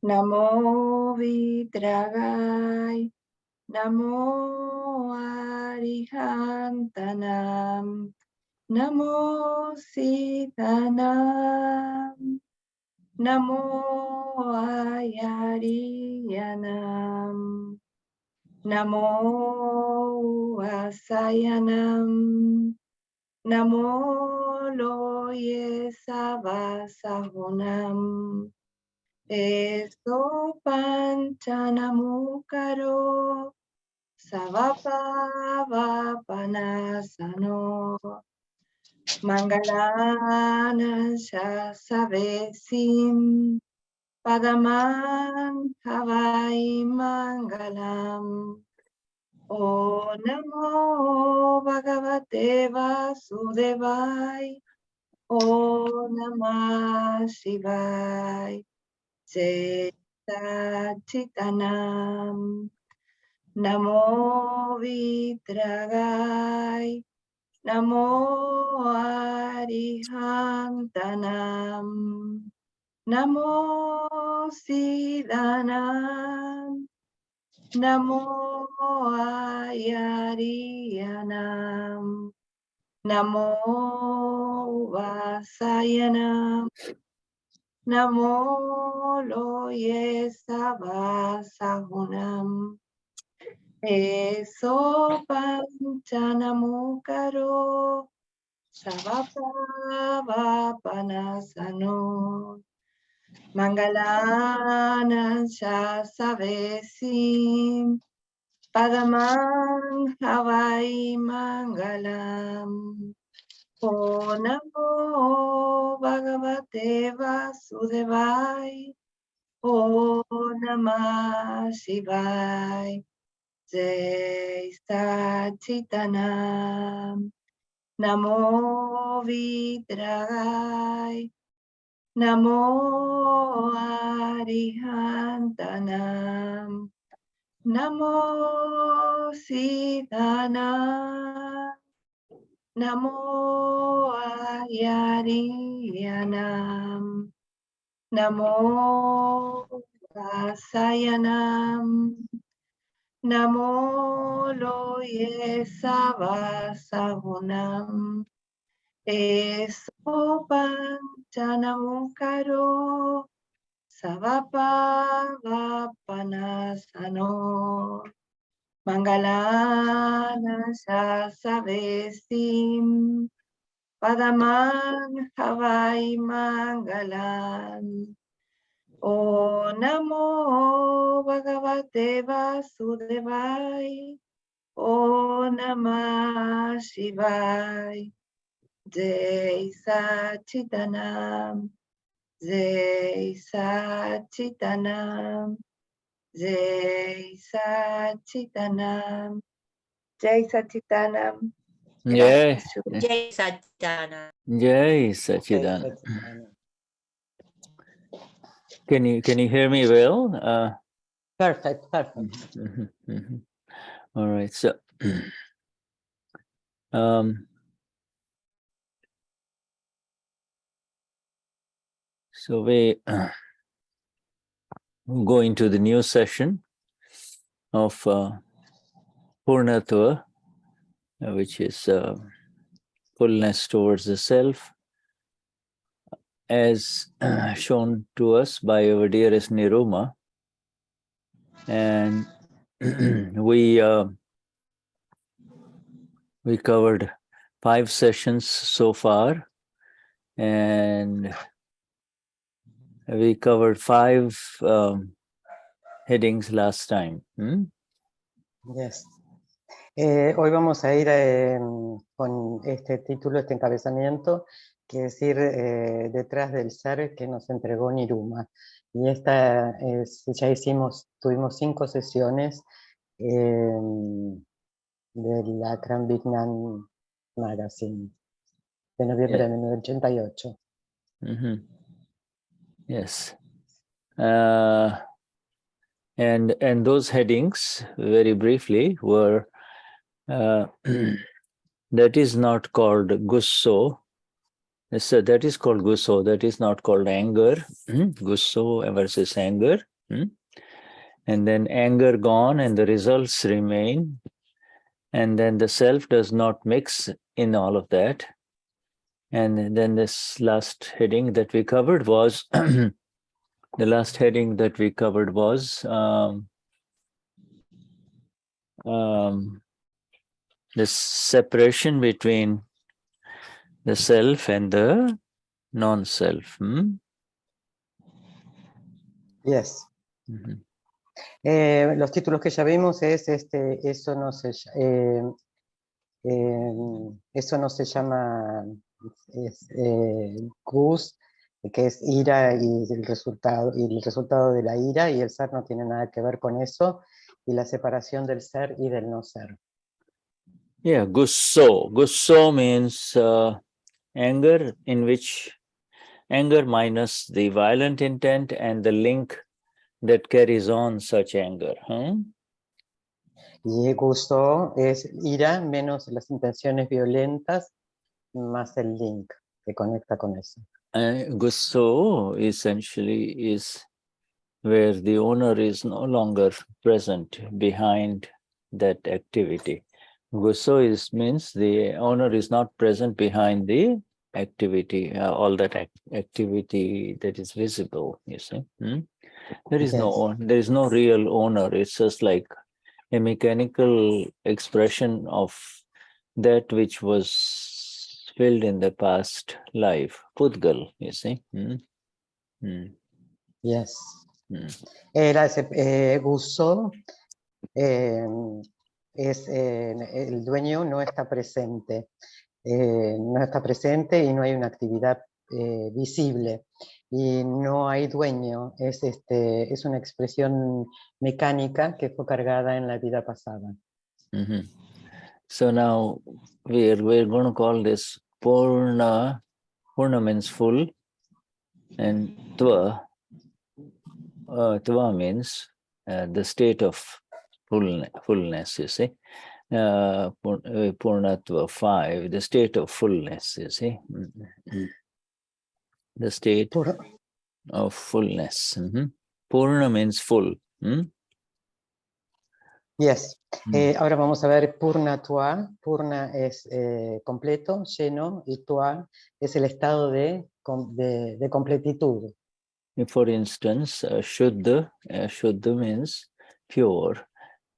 Namo Vidragay, Namo Arihantanam, Namo Siddhanam, Namo Ayariyanam, Namo Asayanam, Namo Loye Savasahunam, Eso Panchanamukaro, Savapavapanasano, Mangalana Shasavesim, Padaman Havai Mangalam. O Namo Bhagavate Vasudevai, O Namah Shivai, Jai Satchitanam, Namo Vitragai, Namo Arihantanam, Namo Siddhanam, Namo Ayariyanam, Namo Vasayanam, Namo Loye Savasahunam, Eso Panchanamukaro, Savapavapanasano, Mangalana Shasavesim, Padamang Havai Mangalam. O Namo Bhagavate Vasudevai, O Namah Shivai, Jai Satchitanam, Namo Vidragai, Namo Arihantanam, Namo Siddhanam, Namo Ayariyanam, Namo Vasayanam, Namo Loye Savasahunam, Eso Panchanamukaro, Savapavapanasano, Mangalana Sasavesim, Padamang Havai Mangalam. O Namo Bhagavate Vasudevai, O Namah Shivai, Jai Satchitanam, Jai Satchitanam, Jai Satchitanam, Jai Satchitanam. Jai Satchidana. Jai Satchidanand. Can you hear me well? Perfect. All right. So, so we go into the new session of Purnatva, which is fullness towards the self, as shown to us by our dearest Niruma. And we covered 5 sessions so far, and we covered 5 headings last time. Yes. Hoy vamos a ir con este título, este encabezamiento, que es ir detrás del ser que nos entregó Niruma. Y esta es, ya tuvimos 5 sesiones del Akram Vignan Magazine de noviembre de 1988. Yes. And those headings, very briefly, were that is not called Gusso, So that is called Gusso. That is not called anger. Gusso versus anger. And then anger gone and the results remain. And then the self does not mix in all of that. And then this last heading that we covered was, the last heading that we covered was this separation between the self and the non-self. Yes. Mhm. Los títulos que ya vimos es eso no se llama Gus, que es ira y el resultado de la ira, y el ser no tiene nada que ver con eso, y la separación del ser y del no ser. Yeah, Gusso. Gusso means anger, in which anger minus the violent intent and the link that carries on such anger. Y Gusso es ira menos las intenciones violentas más el link que conecta con eso. Gusso essentially is where the owner is no longer present behind that activity. Gusso means the owner is not present behind the activity, all that activity that is visible, you see. There is there is no real owner. It's just like a mechanical expression of that which was filled in the past life. Pudgal, you see. Yes. Gusso es el dueño no está presente. No está presente y no hay una actividad visible. Y no hay dueño, es una expresión mecánica que fue cargada en la vida pasada. So now we're going to call this Purna. Purna means full, and Tva. Tva means the state of fullness, you see. Purnatva 5, the state of fullness, you see. The state of fullness. Purna means full. Yes. Ahora vamos a ver Purnatva. Purna es completo, lleno, y Tva es el estado de completitud. For instance, Shuddha, Shuddha means pure.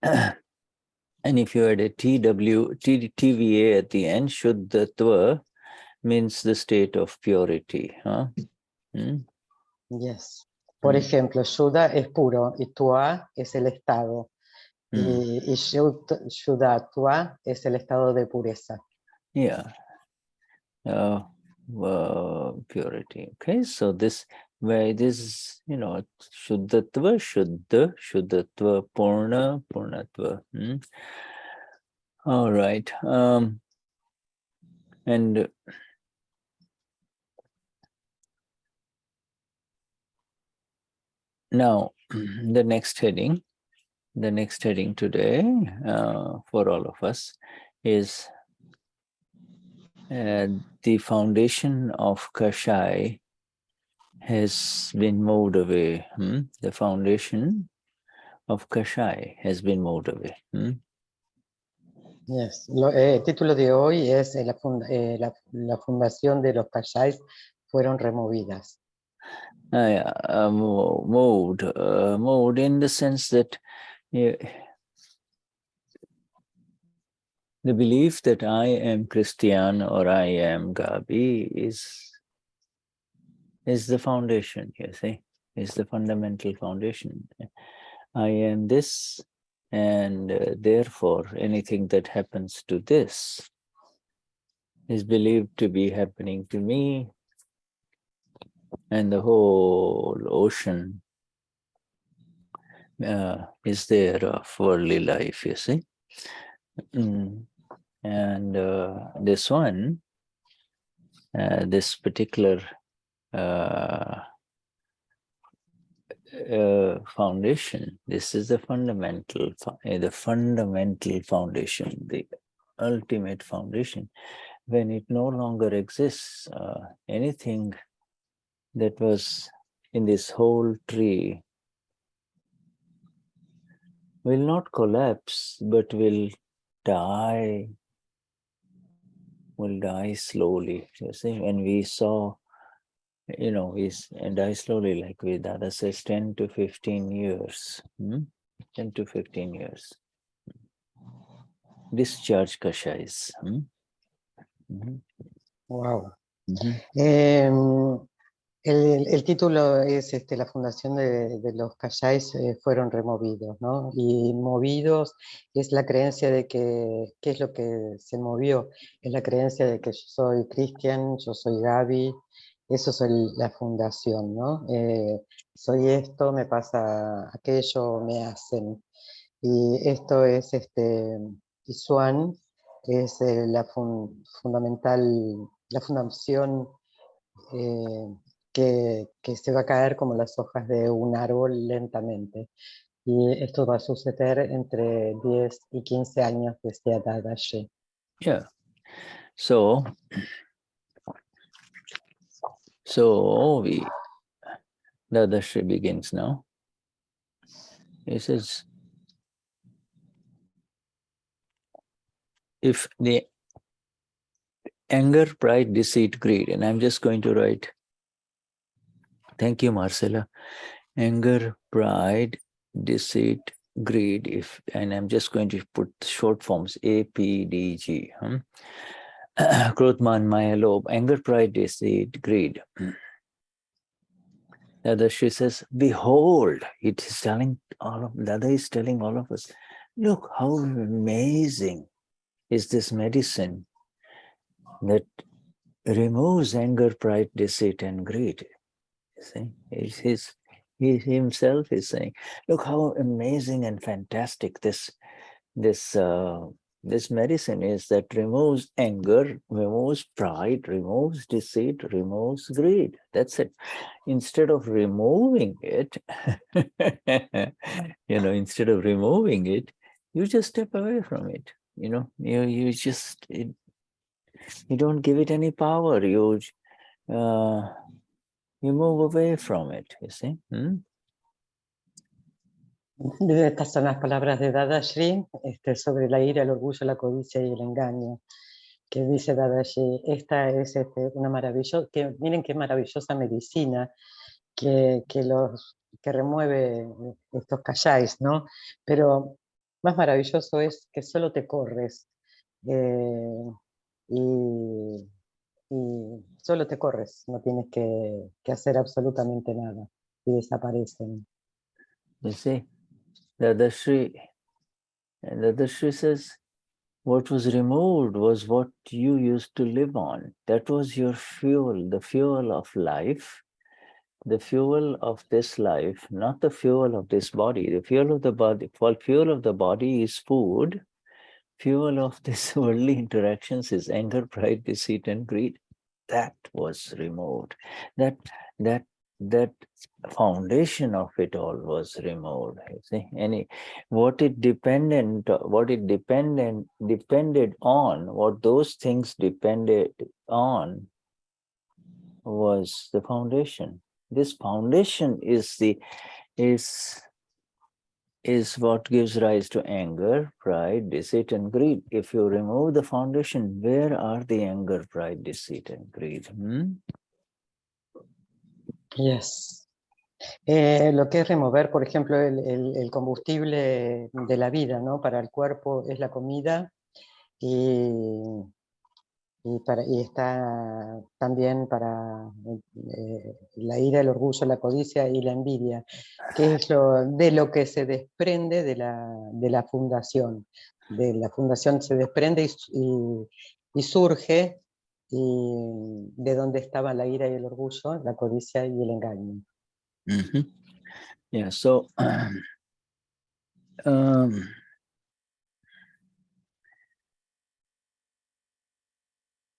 And if you add a TVA at the end, Shuddhatva means the state of purity. Yes. Por ejemplo, Shuddha es puro y Tva es el estado. Y Shuddhatva es el estado de pureza. Yeah. Purity. Okay, so this way, this is, Shuddhatva, Shuddha, Shuddhatva, Purna, Purnatva. All right. And now the next heading today for all of us is the foundation of Kashaya has been moved away. The foundation of Kashaya has been moved away. Yes. El título de hoy es la fundación de los Kashais fueron removidas. Moved in the sense that the belief that I am Christian or I am Gabi is the foundation, you see, is the fundamental foundation. I am this, and therefore anything that happens to this is believed to be happening to me, and the whole ocean is there of worldly life, you see. And this one, this particular foundation, this is the fundamental foundation, the ultimate foundation, when it no longer exists, anything that was in this whole tree will not collapse, but will die slowly. You see, when we saw, we die slowly, like Dada says, 10 to 15 years. 10 to 15 years. Discharge Kashayas. Wow. Mhm. El título es la fundación de los Kashais fueron removidos, ¿no? Y movidos es la creencia de que, ¿qué es lo que se movió? Es la creencia de que yo soy Cristian, yo soy Gaby, eso es la fundación, ¿no? Soy esto, me pasa aquello, me hacen. Y esto es, y Swan es fundamental, la fundación que se va a caer como las hojas de un árbol lentamente. Y esto va a suceder entre 10 y 15 años desde Dadashri. Yeah. So Dadashri begins now. He says, if the anger, pride, deceit, greed, and I'm just going to write, thank you, Marcella. Anger, pride, deceit, greed, and I'm just going to put short forms, APDG. Krodman, Maya, Lob, anger, pride, deceit, greed. Dadashri says, behold, it is telling Dada is telling all of us, look how amazing is this medicine that removes anger, pride, deceit, and greed. You see, he himself is saying, look how amazing and fantastic this medicine is that removes anger, removes pride, removes deceit, removes greed. That's it. Instead of removing it, instead of removing it, you just step away from it. You just, you don't give it any power. You move away from it, you see. Estas son las palabras de Dadashri sobre la ira, el orgullo, la codicia y el engaño. Que dice Dadashri, esta es una maravillosa, miren qué maravillosa medicina que remueve estos kashais, ¿no? Pero más maravilloso es que solo te corres y solo te corres, no tienes que hacer absolutamente nada y desaparecen. You see, Dadashri says, what was removed was what you used to live on. That was your fuel, the fuel of life, the fuel of this life, not the fuel of this body. The fuel of the body, fuel of the body is food. Fuel of this worldly interactions is anger, pride, deceit, and greed. That was removed. That foundation of it all was removed. You see, what those things depended on was the foundation. This foundation is what gives rise to anger, pride, deceit, and greed. If you remove the foundation, where are the anger, pride, deceit, and greed? Yes. Lo que es remover, por ejemplo, el combustible de la vida, ¿no? Para el cuerpo es la comida y está también para la ira, el orgullo, la codicia y la envidia, que es de lo que se desprende de la fundación. De la fundación se desprende y surge de donde estaba la ira y el orgullo, la codicia y el engaño. Yeah, so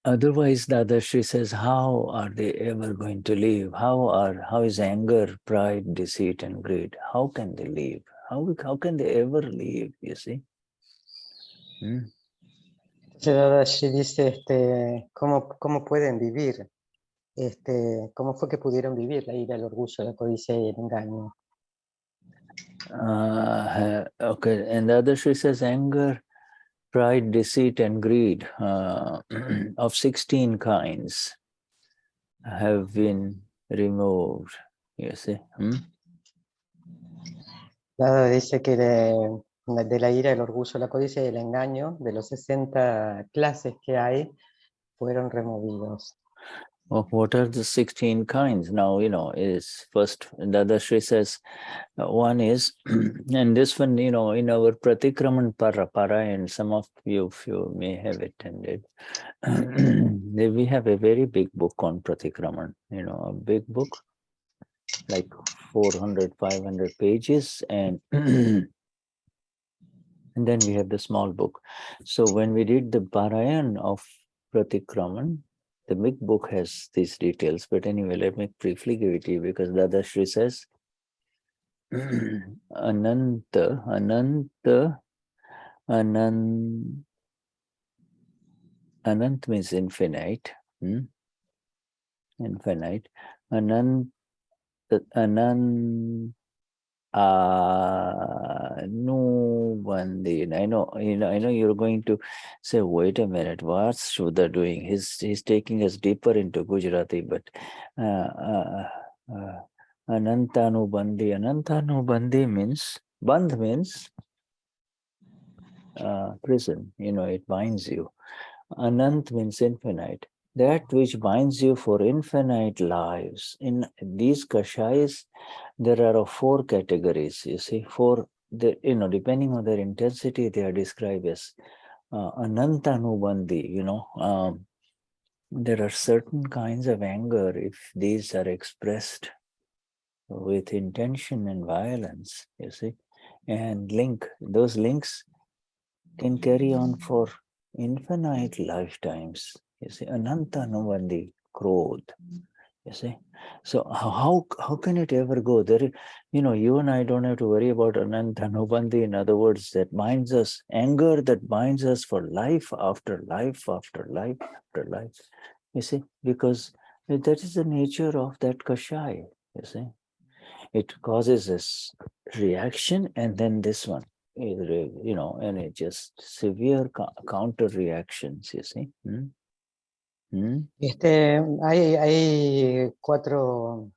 otherwise, Dadashri says, how are they ever going to live? How is anger, pride, deceit, and greed? How can they live? How can they ever live, you see? Dadashri dice, ¿cómo pueden vivir? ¿Cómo fue que pudieron vivir la ira, el orgullo, la codicia y el engaño? Okay, and the other she says anger, pride, deceit, and greed of 16 kinds have been removed. You see? Dada dice que de la ira, el orgullo, la codicia y el engaño, de los 60 clases que hay, fueron removidos. Well, what are the 16 kinds? Now, is first, Dadashri says, one is, and this one, in our Pratikraman Para, and some of you may have attended, we have a very big book on Pratikraman, a big book, like 400, 500 pages, and and then we have the small book. So when we did the Parayan of Pratikraman, the big book has these details, but anyway, let me briefly give it to you because Dadashri says, Ananta, Anant means infinite, infinite, Anant, no one. I know you're going to say, wait a minute, what's Shuddha doing? He's taking us deeper into Gujarati, but Anantanubandhi means, bandh means prison, it binds you. Anant means infinite. That which binds you for infinite lives. In these Kashayas, there are 4 categories, you see, 4, depending on their intensity, they are described as Anantanubandhi, there are certain kinds of anger, if these are expressed with intention and violence, you see, and those links can carry on for infinite lifetimes. You see, Ananta Nuvandi, Krodh. You see, so how can it ever go? There, you and I don't have to worry about Ananta Nuvandi. In other words, that binds us, anger that binds us for life after life after life after life. You see, because that is the nature of that Kashaya. You see, it causes this reaction, and then this one. And it just severe counter reactions, you see. Hay 4,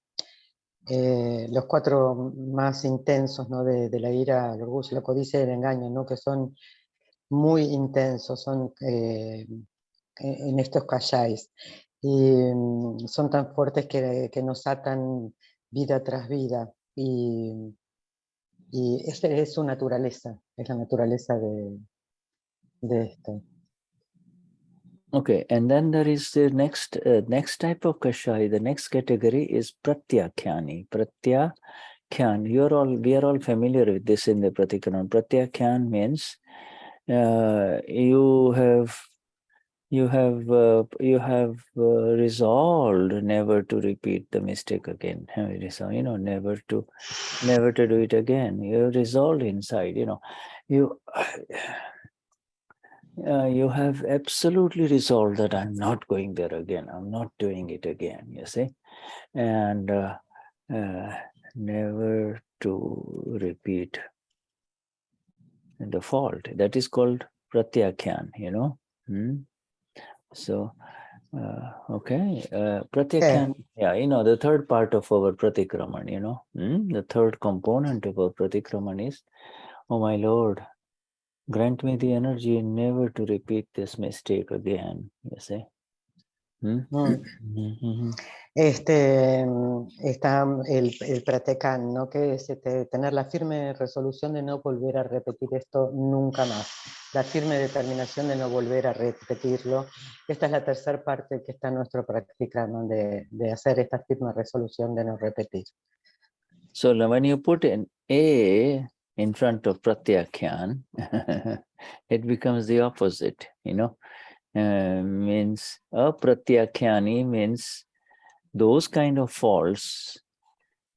los 4 más intensos, ¿no? de la ira, el orgullo, la codicia y el engaño, ¿no? Que son muy intensos, son en estos kashais, y son tan fuertes que nos atan vida tras vida, y esa es su naturaleza, es la naturaleza de esto. Okay, and then there is the next type of Kashaya. The next category is Pratyakhyani. Pratyakyan. We are all familiar with this in the Pratikran. Pratyakyan means you have resolved never to repeat the mistake again. Never to do it again. You resolved inside. You have absolutely resolved that I'm not going there again. I'm not doing it again. You see, and never to repeat the fault. That is called pratyakyan. So, okay, pratyakyan. Yeah, the third part of our pratikraman. The third component of our pratikraman is, oh my Lord, grant me the energy never to repeat this mistake again. You see. Está el pratekan, ¿no? Que es tener la firme resolución de no volver a repetir esto nunca más, la firme determinación de no volver a repetirlo. Esta es la tercera parte que está en nuestro practicar, ¿no? de hacer esta firme resolución de no repetir. So when you put an A in front of pratyakyan, it becomes the opposite, means apratyakyani means those kind of faults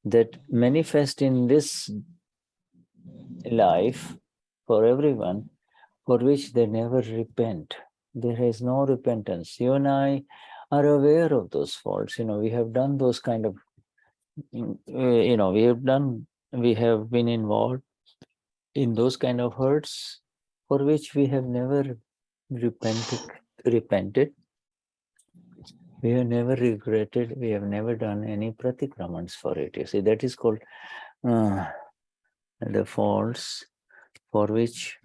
that manifest in this life for everyone, for which they never repent. There is no repentance. You and I are aware of those faults. We have done those kind of, we have been involved in those kind of hurts for which we have never repented. We have never regretted. We have never done any pratikramans for it. You see, that is called the faults for which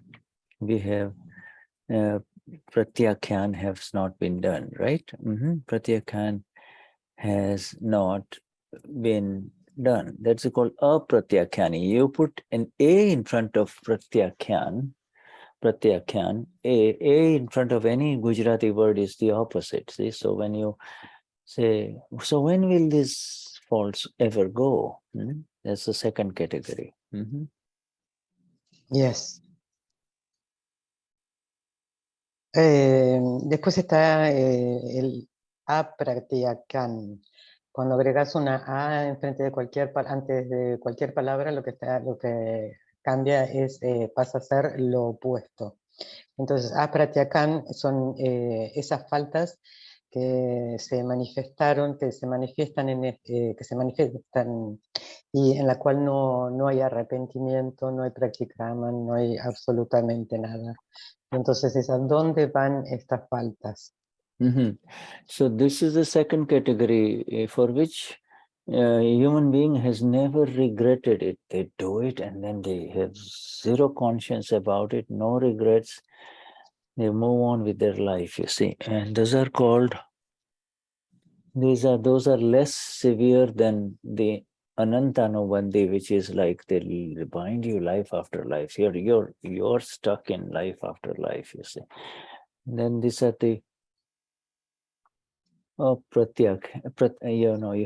we have pratyakyan has not been done, right? Pratyakyan has not been done. That's called apratyakyani. You put an A in front of pratyakyan, A in front of any Gujarati word is the opposite. See, so when you say, so when will these faults ever go? That's the second category. Yes. Después está el apratyakan. Cuando agregas una A enfrente de antes de cualquier palabra, lo que cambia es, pasa a ser lo opuesto. Entonces, apratyakan son esas faltas que se manifestaron, que se manifiestan y en la cual no hay arrepentimiento, no hay praktikraman, no hay absolutamente nada. Entonces, ¿a dónde van estas faltas? So this is the second category for which a human being has never regretted it. They do it and then they have zero conscience about it, no regrets. They move on with their life, you see. And those are called, those are less severe than the Anantanubandhi, which is like they'll bind you life after life. You're stuck in life after life, you see. And then these are the you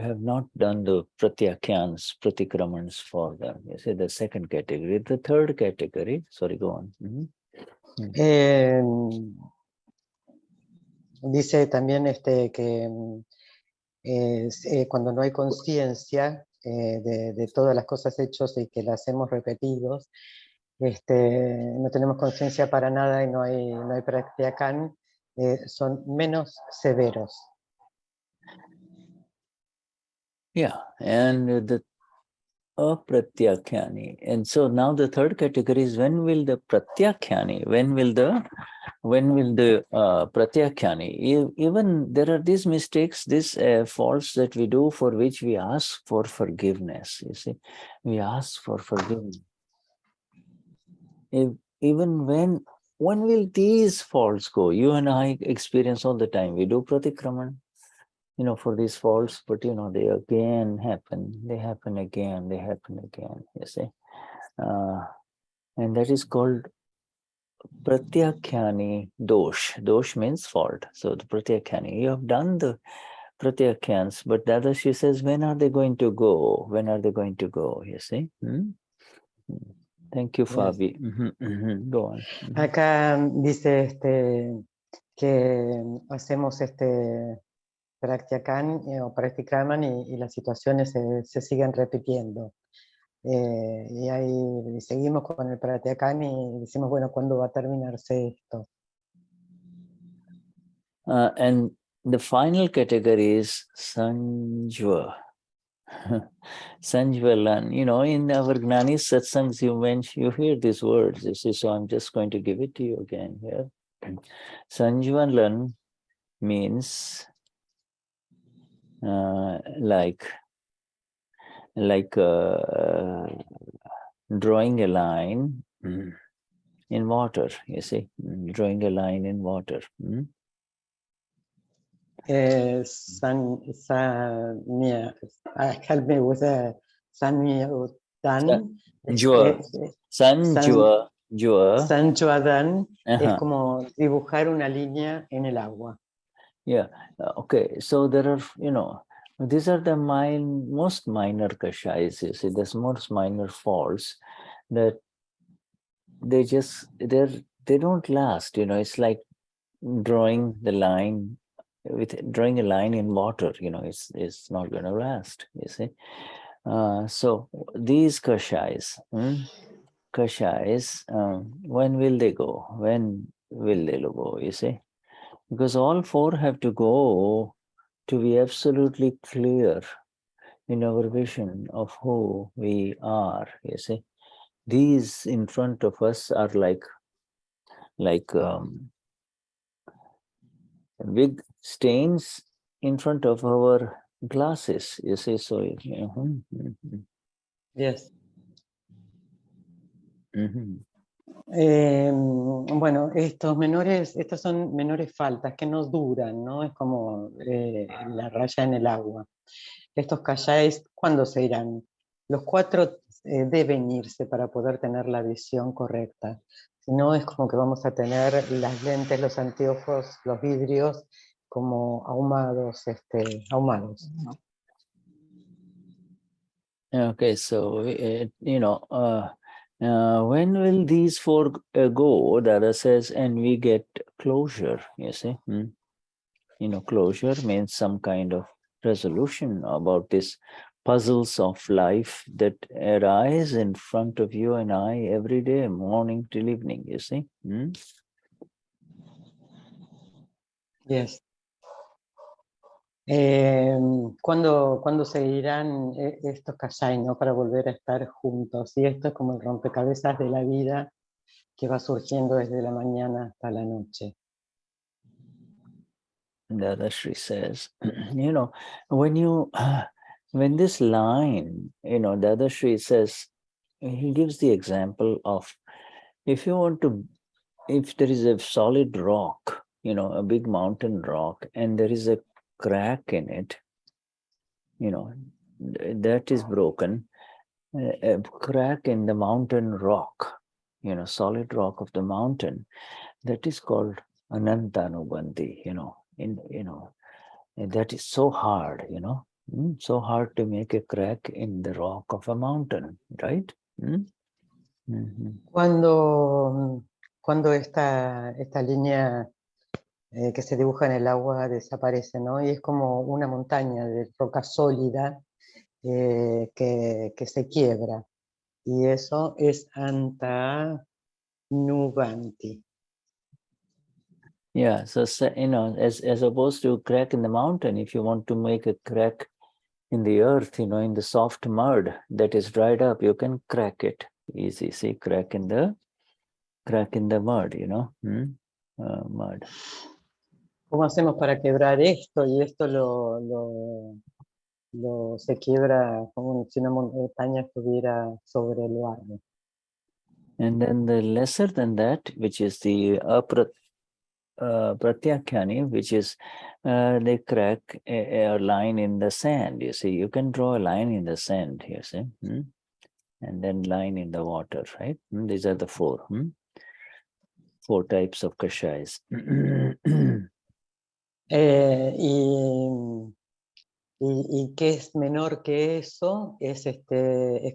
have not done the pratyakyans, pratikramans for them. You see, the second category. The third category, sorry, go on. Dice también que cuando no hay conciencia de todas las cosas hechas y que las hemos repetido, no tenemos conciencia para nada y no hay praktyakan, son menos severos. Yeah, and the apratyakyani. And so now the third category is when will the pratyakyani, when will the pratyakyani, even there are these mistakes, these faults that we do for which we ask for forgiveness, you see. We ask for forgiveness. Even when will these faults go? You and I experience all the time. We do pratikraman, for these faults, but they again happen. They happen again. They happen again. You see, and that is called pratyakyani dosh. Dosh means fault. So the pratyakyani, you have done the pratyakyans, but Dadashri says, when are they going to go? When are they going to go? You see. Thank you, Fabi. Go on. Acá dice que hacemos praktikan o praktikraman y las situaciones se siguen repitiendo. Y ahí seguimos con el praktikan y decimos, bueno, ¿cuándo va a terminarse esto? And the final category is sanjva. Sanjvalan, in our Gnani Satsangs, you hear these words, you see, so I'm just going to give it to you again here. Sanjvalan means like drawing a line in water, you see, drawing a line in water. Help me with Tanmyakaar. Sanjuadan es como dibujar una línea en el agua. Yeah, okay, so there are, these are the most minor kashayas, you see, there's most minor faults that they don't last, it's like drawing a line in water, it's not going to last, you see. So these kashayas, when will they go? When will they go, you see? Because all four have to go to be absolutely clear in our vision of who we are, you see. These in front of us are like big stains in front of our glasses, you see. So, Yes. Mhm. Bueno, estas son menores faltas que no duran, ¿no? Es como la raya en el agua. Estos Kashais, ¿cuándo se irán? Los cuatro deben irse para poder tener la visión correcta. Si no, es como que vamos a tener las lentes, los anteojos, los vidrios como ahumados, ahumados. Okay, so, when will these four go? Dada says, and we get closure, you see. Closure means some kind of resolution about these puzzles of life that arise in front of you and I every day, morning till evening, you see. Yes. ¿Cuándo se irán estos Kashai, ¿no? Para volver a estar juntos? Y esto es como el rompecabezas de la vida que va surgiendo desde la mañana hasta la noche. Dadashri says, when this line, Dadashri says, he gives the example of if there is a solid rock, a big mountain rock, and there is a crack in it, that is broken, a crack in the mountain rock, solid rock of the mountain, that is called Anantanubandhi, and that is so hard, so hard to make a crack in the rock of a mountain, right? Cuando esta línea que se dibuja en el agua desaparece, ¿no? Y es como una montaña de roca sólida que se quiebra. Y eso es Antanubanti. Yeah, so as opposed to crack in the mountain, if you want to make a crack in the earth, in the soft mud that is dried up, you can crack it easy. See, crack in the mud, mud. ¿Cómo hacemos para quebrar esto? Y esto se quiebra como si una montaña estuviera sobre el barro. And then the lesser than that, which is the Pratyakhani, which is they crack a line in the sand. You see, you can draw a line in the sand, you see, and then line in the water, right? These are the four types of Kashayas. Y que es menor que eso, es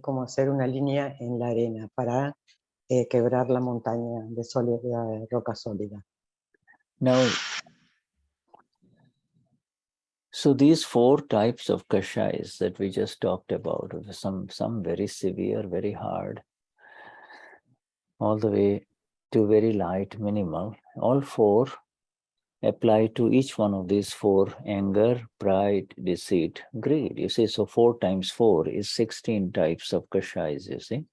como hacer una línea en la arena para quebrar la montaña de roca sólida. Now, so these four types of Kashayas that we just talked about, some very severe, very hard, all the way to very light, minimal, all four apply to each one of these four: anger, pride, deceit, greed. You see, so 4 times 4 is 16 types of Kashayas, you see.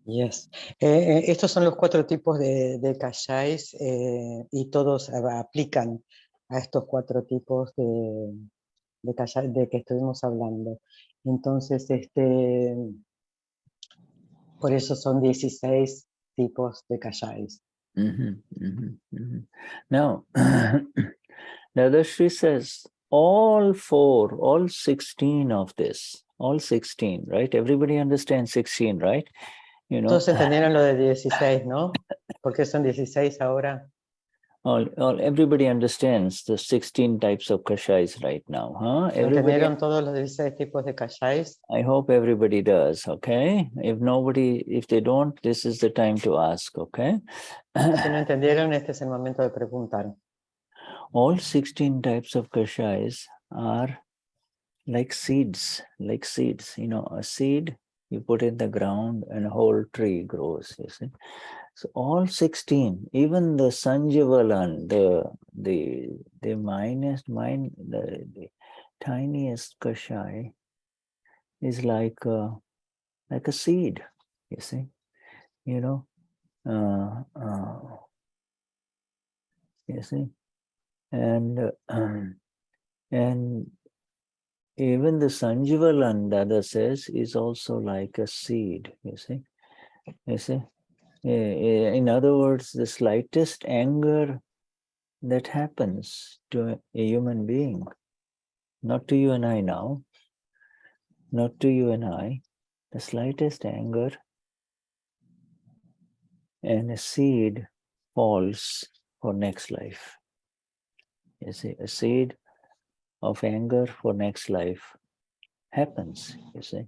Yes. Estos son los 4 tipos de Kashais y todos aplican a estos 4 tipos de Kashai de que estuvimos hablando. Entonces, por eso son 16 tipos de Kashais. Now, Dadashri says all 16 of this, all 16, right? Everybody understands 16, right? Todos entendieron lo de 16, ¿no? ¿Por qué son 16 ahora? Everybody understands the 16 types of Kashais right now, huh? ¿Entendieron todos los 16 tipos de Kashais? I hope everybody does, okay? If they don't, this is the time to ask, okay? Si no entendieron, este es el momento de preguntar. All 16 types of Kashais are like seeds, a seed you put in the ground and a whole tree grows, you see. So all 16, even the Sanjavalan, the tiniest Kashaya is like a seed, you see, you know, you see, and even the Sanjavalan, Dada says, is also like a seed, you see. In other words, the slightest anger that happens to a human being, not to you and I now, not to you and I, the slightest anger, and a seed falls for next life. You see, a seed of anger for next life happens, you see.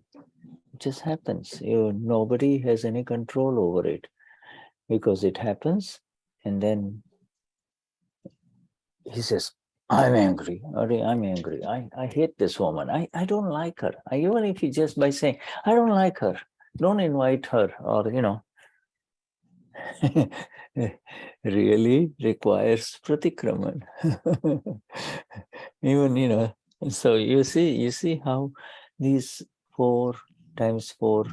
It just happens. Nobody has any control over it because it happens, and then he says, I'm angry. I'm angry. I hate this woman. I don't like her. Even if he just by saying, I don't like her, don't invite her, or, really requires pratikraman. Even, so you see how these 4 times 4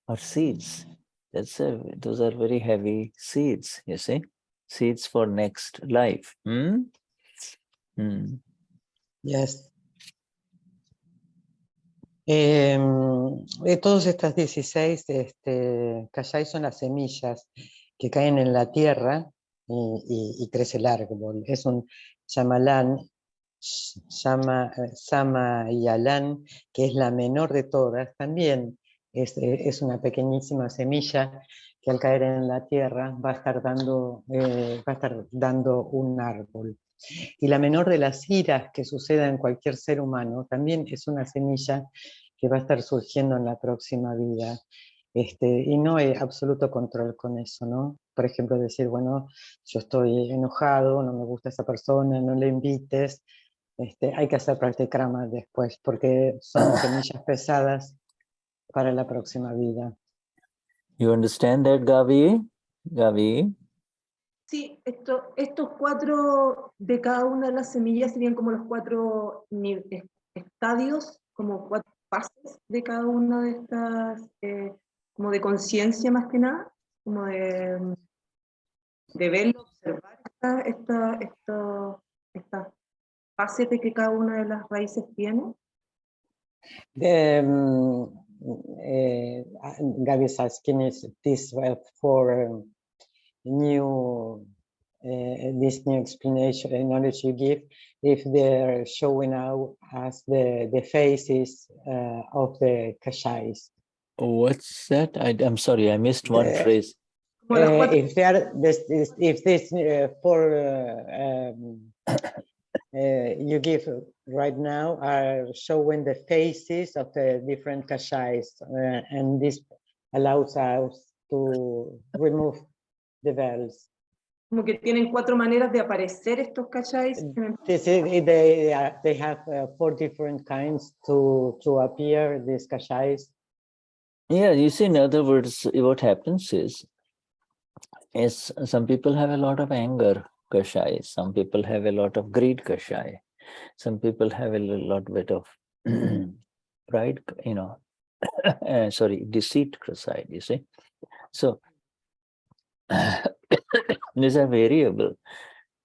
are seeds. Those are very heavy seeds, you see, seeds for next life. Yes. Todas estas 16 Kashaya son las semillas que caen en la tierra y crece el árbol. Es un Shamalan, Samayalan, que es la menor de todas. También es una pequeñísima semilla que al caer en la tierra va a estar dando un árbol. Y la menor de las iras que suceda en cualquier ser humano también es una semilla que va a estar surgiendo en la próxima vida. Y no hay absoluto control con eso, ¿no? Por ejemplo, decir, bueno, yo estoy enojado, no me gusta esa persona, no le invites. Hay que hacer practikrama después, porque son semillas pesadas para la próxima vida. You understand that, Gavi? Gavi? Sí, estos 4 de cada una de las semillas serían como los 4 estadios, como 4 fases de cada una de estas, como de conciencia más que nada, como de verlo, observar estas fases de que cada una de las raíces tiene. Gaby is asking is this for this new explanation and knowledge you give, if they're showing out as the faces of the Kashais. What's that? I'm sorry, I missed one phrase. If they are this you give right now are showing the faces of the different Kashais, and this allows us to remove the veils. Como que tienen 4 maneras de aparecer estos Kashais. They have 4 different kinds to appear, these Kashais. Yeah, you see, in other words, what happens is some people have a lot of anger Kashaya, some people have a lot of greed Kashaya, some people have a lot bit of pride, deceit Kashaya, you see. So these are variable.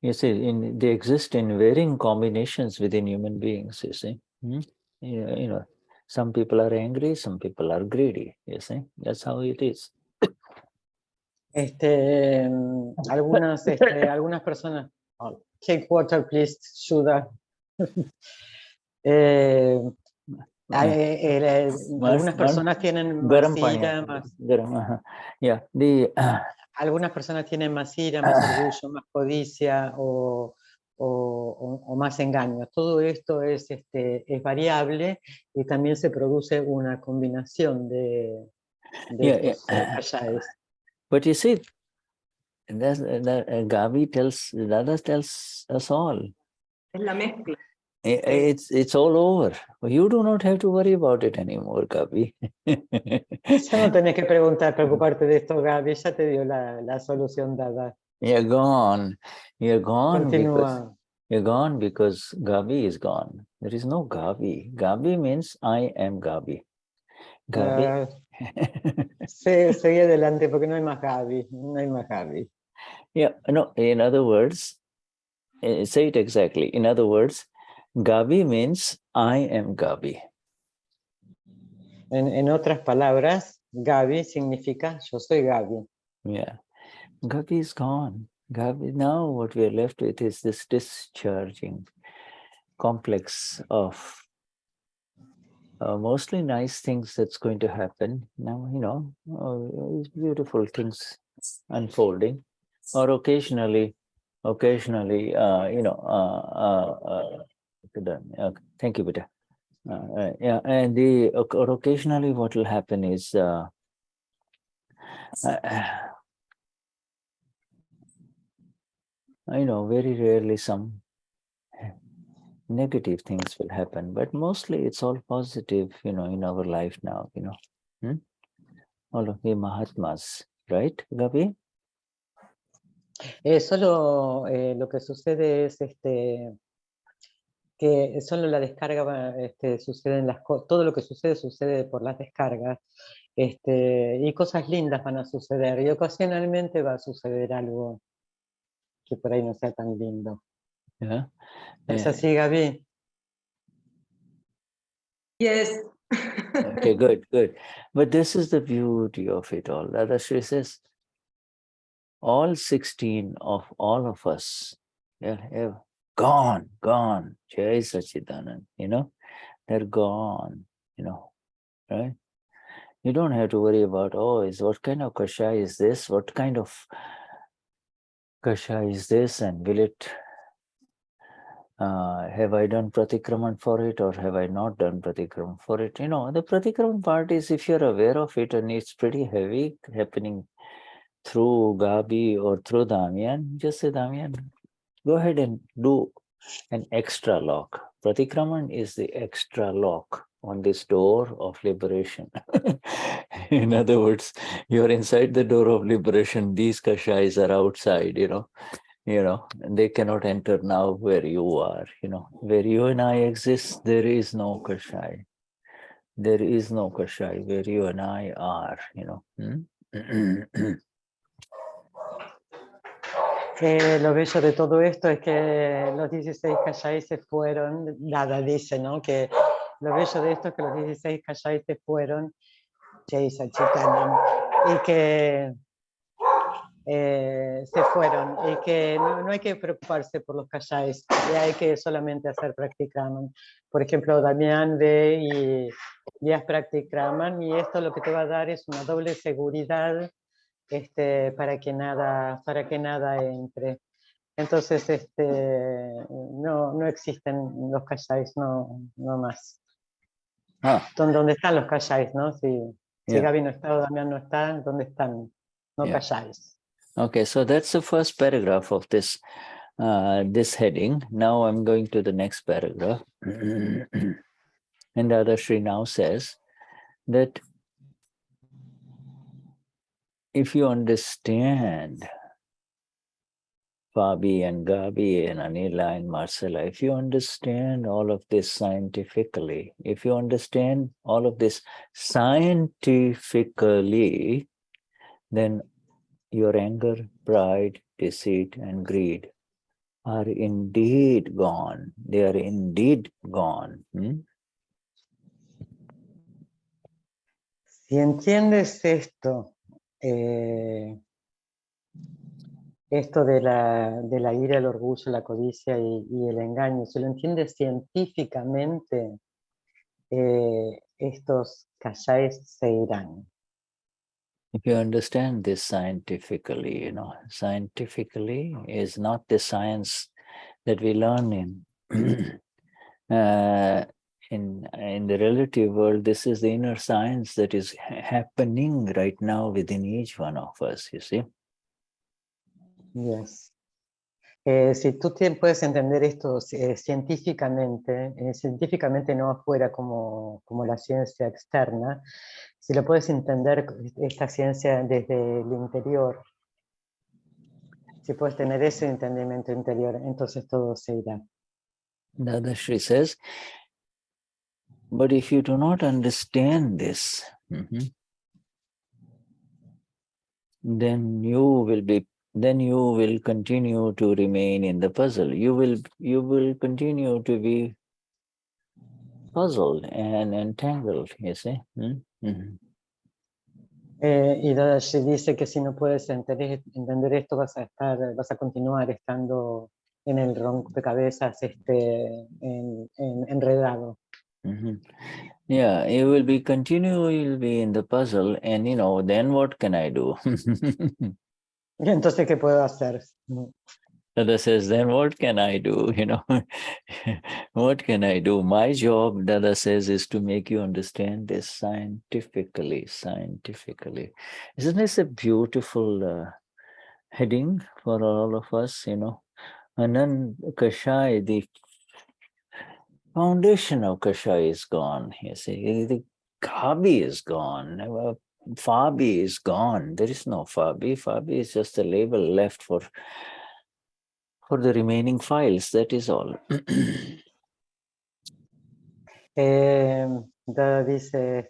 You see, they exist in varying combinations within human beings, you see. Some people are angry, some people are greedy, you see. That's how it is. Algunas personas, take water please, Shuddha. Algunas personas tienen más ira, algunas personas tienen más ira, más orgullo, más codicia o más engaño. Todo esto es variable y también se produce una combinación de estos Kashais. But you see, Gavi tells us all. Es la mezcla. It's all over. You do not have to worry about it anymore, Gabi. Ya no tenés que preocuparte de esto, Gaby, ya te dio la solución dada. You're gone. You're gone because Continúa. you're gone because Gabi is gone. There is no Gabi. Gabi means I am Gabi. Gabi. Seguí adelante porque no hay más Gaby, no hay más Gaby. Yeah, no, in other words, say it exactly. In other words, Gabi means I am Gabi. En otras palabras, Gaby significa yo soy Gaby. Yeah. Gabi is gone. Gabi, now what we are left with is this discharging complex of mostly nice things that's going to happen. Now, these beautiful things unfolding, or occasionally, thank you, Beta. Yeah, and or occasionally what will happen is very rarely some negative things will happen, but mostly it's all positive, in our life now, all of the Mahatmas, right, Gabi? Solo lo que sucede es que solo la descarga sucede todo lo que sucede por las descargas, y cosas lindas van a suceder, y ocasionalmente va a suceder algo que por ahí no sea tan lindo. Yeah. ¿Es así, Gaby? Yes. Okay, good. But this is the beauty of it all. Dadashri says, all 16 of all of us, they're gone. Jai Sachidanand, they're gone, right? You don't have to worry about, what kind of Kashaya is this? What kind of Kashaya is this? And will it, have I done pratikraman for it or have I not done pratikraman for it? The pratikraman part is, if you're aware of it and it's pretty heavy happening through Gabi or through Damian, just say, Damian, go ahead and do an extra lock. Pratikraman is the extra lock on this door of liberation. In other words, you're inside the door of liberation. These Kashayas are outside, and they cannot enter now where you are, where you and I exist, there is no Kashaya. There is no Kashaya where you and I are, Lo bello de todo esto es que los 16 Kashayas se fueron, Dada dice, ¿no? Que lo bello de esto es que los 16 Kashayas se fueron, Jai Sachitanam, y que se fueron, y que no hay que preocuparse por los Kashayas, y hay que solamente hacer practikraman. Por ejemplo, Damián ve y haz practikraman, y esto lo que te va a dar es una doble seguridad para que nada entre. Entonces, no existen los Kashayas, no más. ¿Dónde están los Kashayas, no? Si Gaby no está o Damián no está, ¿dónde están? No Kashayas. Okay, so that's the first paragraph of this heading. Now I'm going to the next paragraph. And Dadashri now says that if you understand Fabi and Gabi and Anila and Marcella, if you understand all of this scientifically, then your anger, pride, deceit, and greed are indeed gone. They are indeed gone. Si entiendes esto de la ira, el orgullo, la codicia y el engaño, si lo entiendes científicamente, estos Kashayas se irán. If you understand this scientifically, scientifically is not the science that we learn in the relative world. This is the inner science that is happening right now within each one of us, you see. Yes. Si tú puedes entender esto científicamente no afuera como la ciencia externa, si lo puedes entender esta ciencia desde el interior, si puedes tener ese entendimiento interior, entonces todo se irá. Dadashri says, but if you do not understand this, then you will continue to remain in the puzzle. You will continue to be puzzled and entangled, you see. Y Dadashi dice que si no puedes entender esto, vas a continuar estando en el rompecabezas enredado. Yeah, you will be in the puzzle, and then what can I do? Y entonces, ¿qué puedo hacer? Dada says, then what can I do? What can I do? My job, Dada says, is to make you understand this scientifically. Isn't this a beautiful heading for all of us, And then Kashaya, the foundation of Kashaya is gone, you see. The Kabi is gone. Fabi is gone. There is no Fabi. Fabi is just a label left for the remaining files, that is all. Dada dice,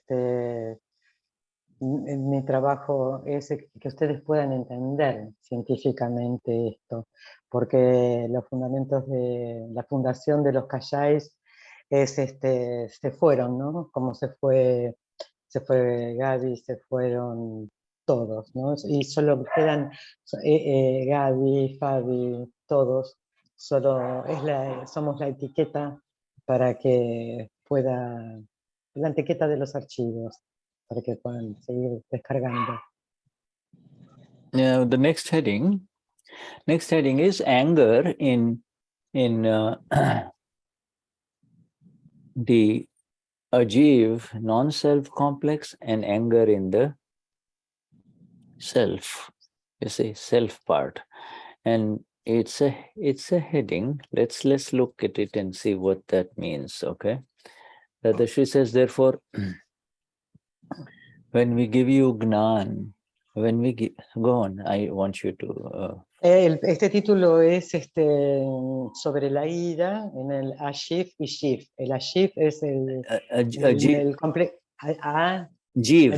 mi trabajo es que ustedes puedan entender científicamente esto, porque los fundamentos de la fundación de los Kashais se fueron, ¿no? Como se fue Gaby, se fueron todos, ¿no? Y solo quedan Gaby, Fabi, todos, solo somos la etiqueta para que pueda, la etiqueta de los archivos, para que puedan seguir descargando. Now the next heading is anger in the Ajiv non-self complex and anger in the self, you see, self part. And it's a heading. Let's look at it and see what that means, okay? Dadashri says, therefore, when we give you Gnan, go on, I want you to... Este título es sobre la ira en el Ashif y Shif. El Ashif es el complejo... Ajiv.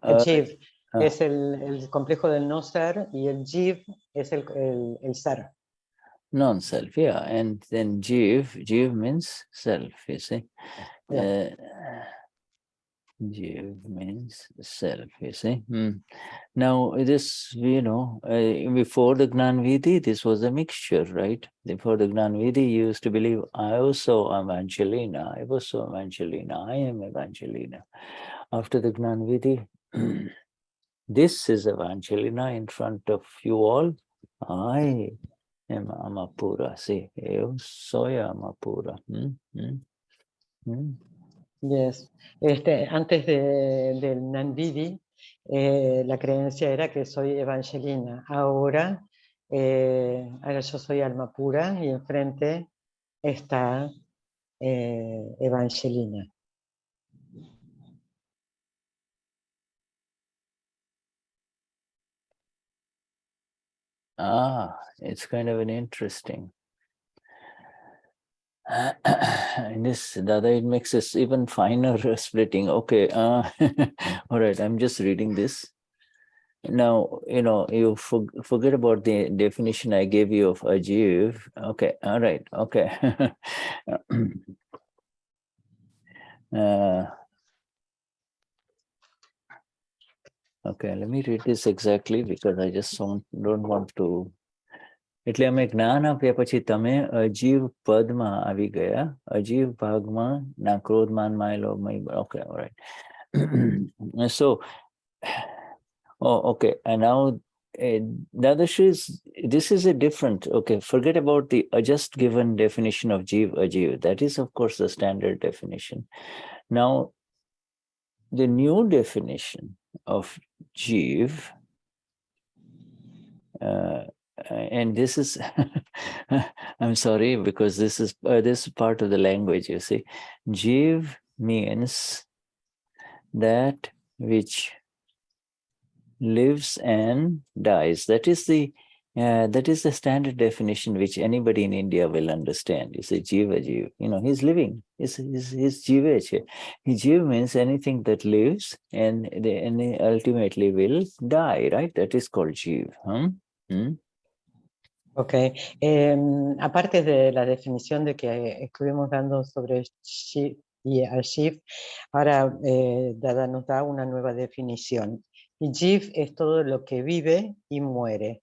Ajiv es el complejo del no ser y el Jiv es el ser. Non-self, yeah. And then Jiv means self, you see. Yeah. Jiv means self, you see. Now, this, before the Gnan Vidhi, this was a mixture, right? Before the Gnan Vidhi, you used to believe, I also am Evangelina, I am Evangelina. After the Gnan Vidhi, this is Evangelina in front of you all. I am Amapura. See, eu soy Amapura. Yes. Antes del Nandidi, la creencia era que soy Evangelina. Ahora yo soy alma pura y enfrente está Evangelina. It's kind of an interesting. And this, Dada, it makes us even finer splitting. Okay, all right, I'm just reading this. Now, you forget about the definition I gave you of Ajiv. Okay, all right, okay. Okay, let me read this exactly because I just don't want to. એટલે અમે જ્ઞાન આપ્યા પછી તમે અજીવ પદમાં આવી ગયા, અજીવ ભાગમાં ના ક્રોધ માન માયેલો. Okay, all right. So, okay, and now this is a different, okay, forget about the just given definition of Jiv, Ajiv. That is, of course, the standard definition. Now, the new definition of Jiv and this is, I'm sorry, because this is part of the language, you see. Jiv means that which lives and dies. That is the standard definition which anybody in India will understand. You say jiva jiv. He's living. He's jiva. Jiv means anything that lives and ultimately will die, right? That is called jiv. Ok, aparte de la definición de que estuvimos dando sobre Shift y al Shift, ahora Dada nos da una nueva definición. Y Shift es todo lo que vive y muere.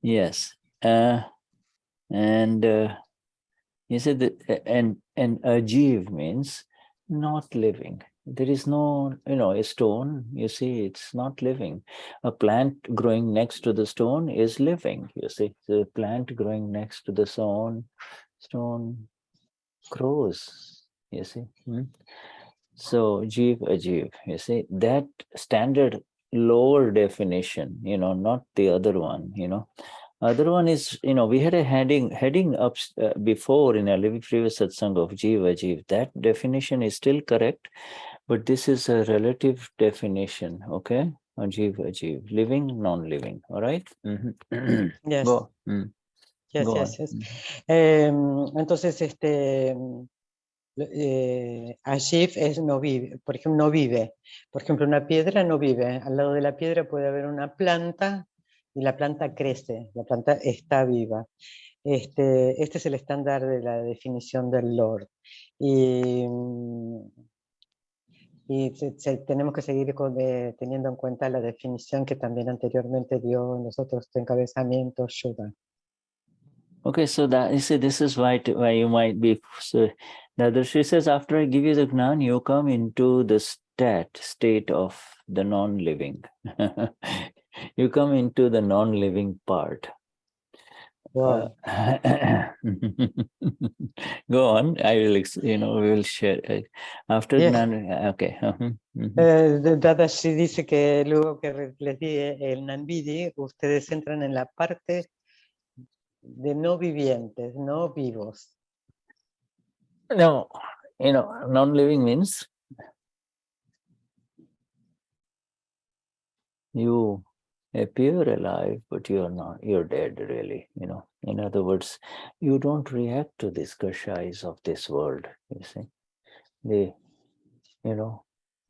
Yes, and he said that, and ajiv means not living. There is no, a stone, you see, it's not living. A plant growing next to the stone is living, you see. The plant growing next to the stone grows, you see. So, jiv, ajiv, you see, that standard lower definition, not the other one, Other one is, we had a heading up before in a previous satsang of jiva jiv. That definition is still correct, but this is a relative definition, okay? Jiva jiv, living, non-living, all right? Yes. Go. Yes, Go yes, on. yes. Entonces, Ashif es no vive, por ejemplo, no vive. Por ejemplo, una piedra no vive. Al lado de la piedra puede haber una planta y la planta crece, la planta está viva. Este es el estándar de la definición del Lord. Y tenemos que seguir teniendo en cuenta la definición que también anteriormente dio en los otros encabezamientos Shuddha. Okay, so that you see, this is why you might be. So, Dadashri says, after I give you the Gnan, you come into the state of the non-living. You come into the non-living part. Wow. Go on. I will, we will share after Gnan. Okay. Dadashri dice que luego que les di el Nanvidi, ustedes entran en la parte de no vivientes, no vivos. No, non-living means you appear alive, but you're not, you're dead, really, In other words, you don't react to these kashais of this world, you see.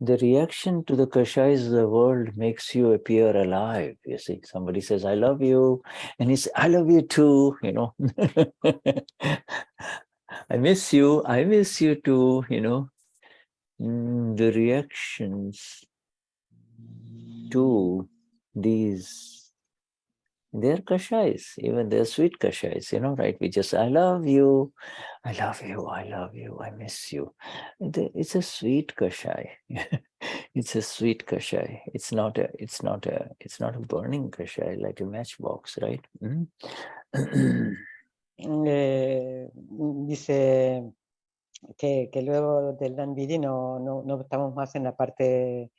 The reaction to the kashais of the world makes you appear alive, you see. Somebody says, I love you, and he says, I love you too, I miss you too, The reactions to these, they're kashais, even they're sweet kashais, right? We just, I love you, I miss you. It's a sweet kashai. It's a sweet kashai. It's not a burning kashai like a matchbox, right? Dice que luego del Danvidi no estamos más en la parte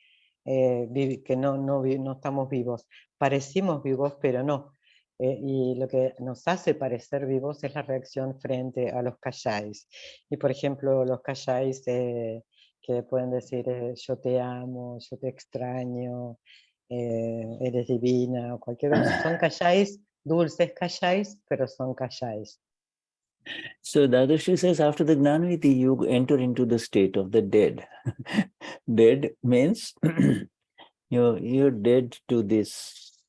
que no estamos vivos. Parecimos vivos, pero no. Y lo que nos hace parecer vivos es la reacción frente a los kashais. Y por ejemplo, los kashais que pueden decir yo te amo, yo te extraño, eres divina, o cualquier cosa, son kashais, dulces kashais, pero son kashais. So Dadashri says, after the Gnanvidi, you enter into the state of the dead. Dead means you're dead to this,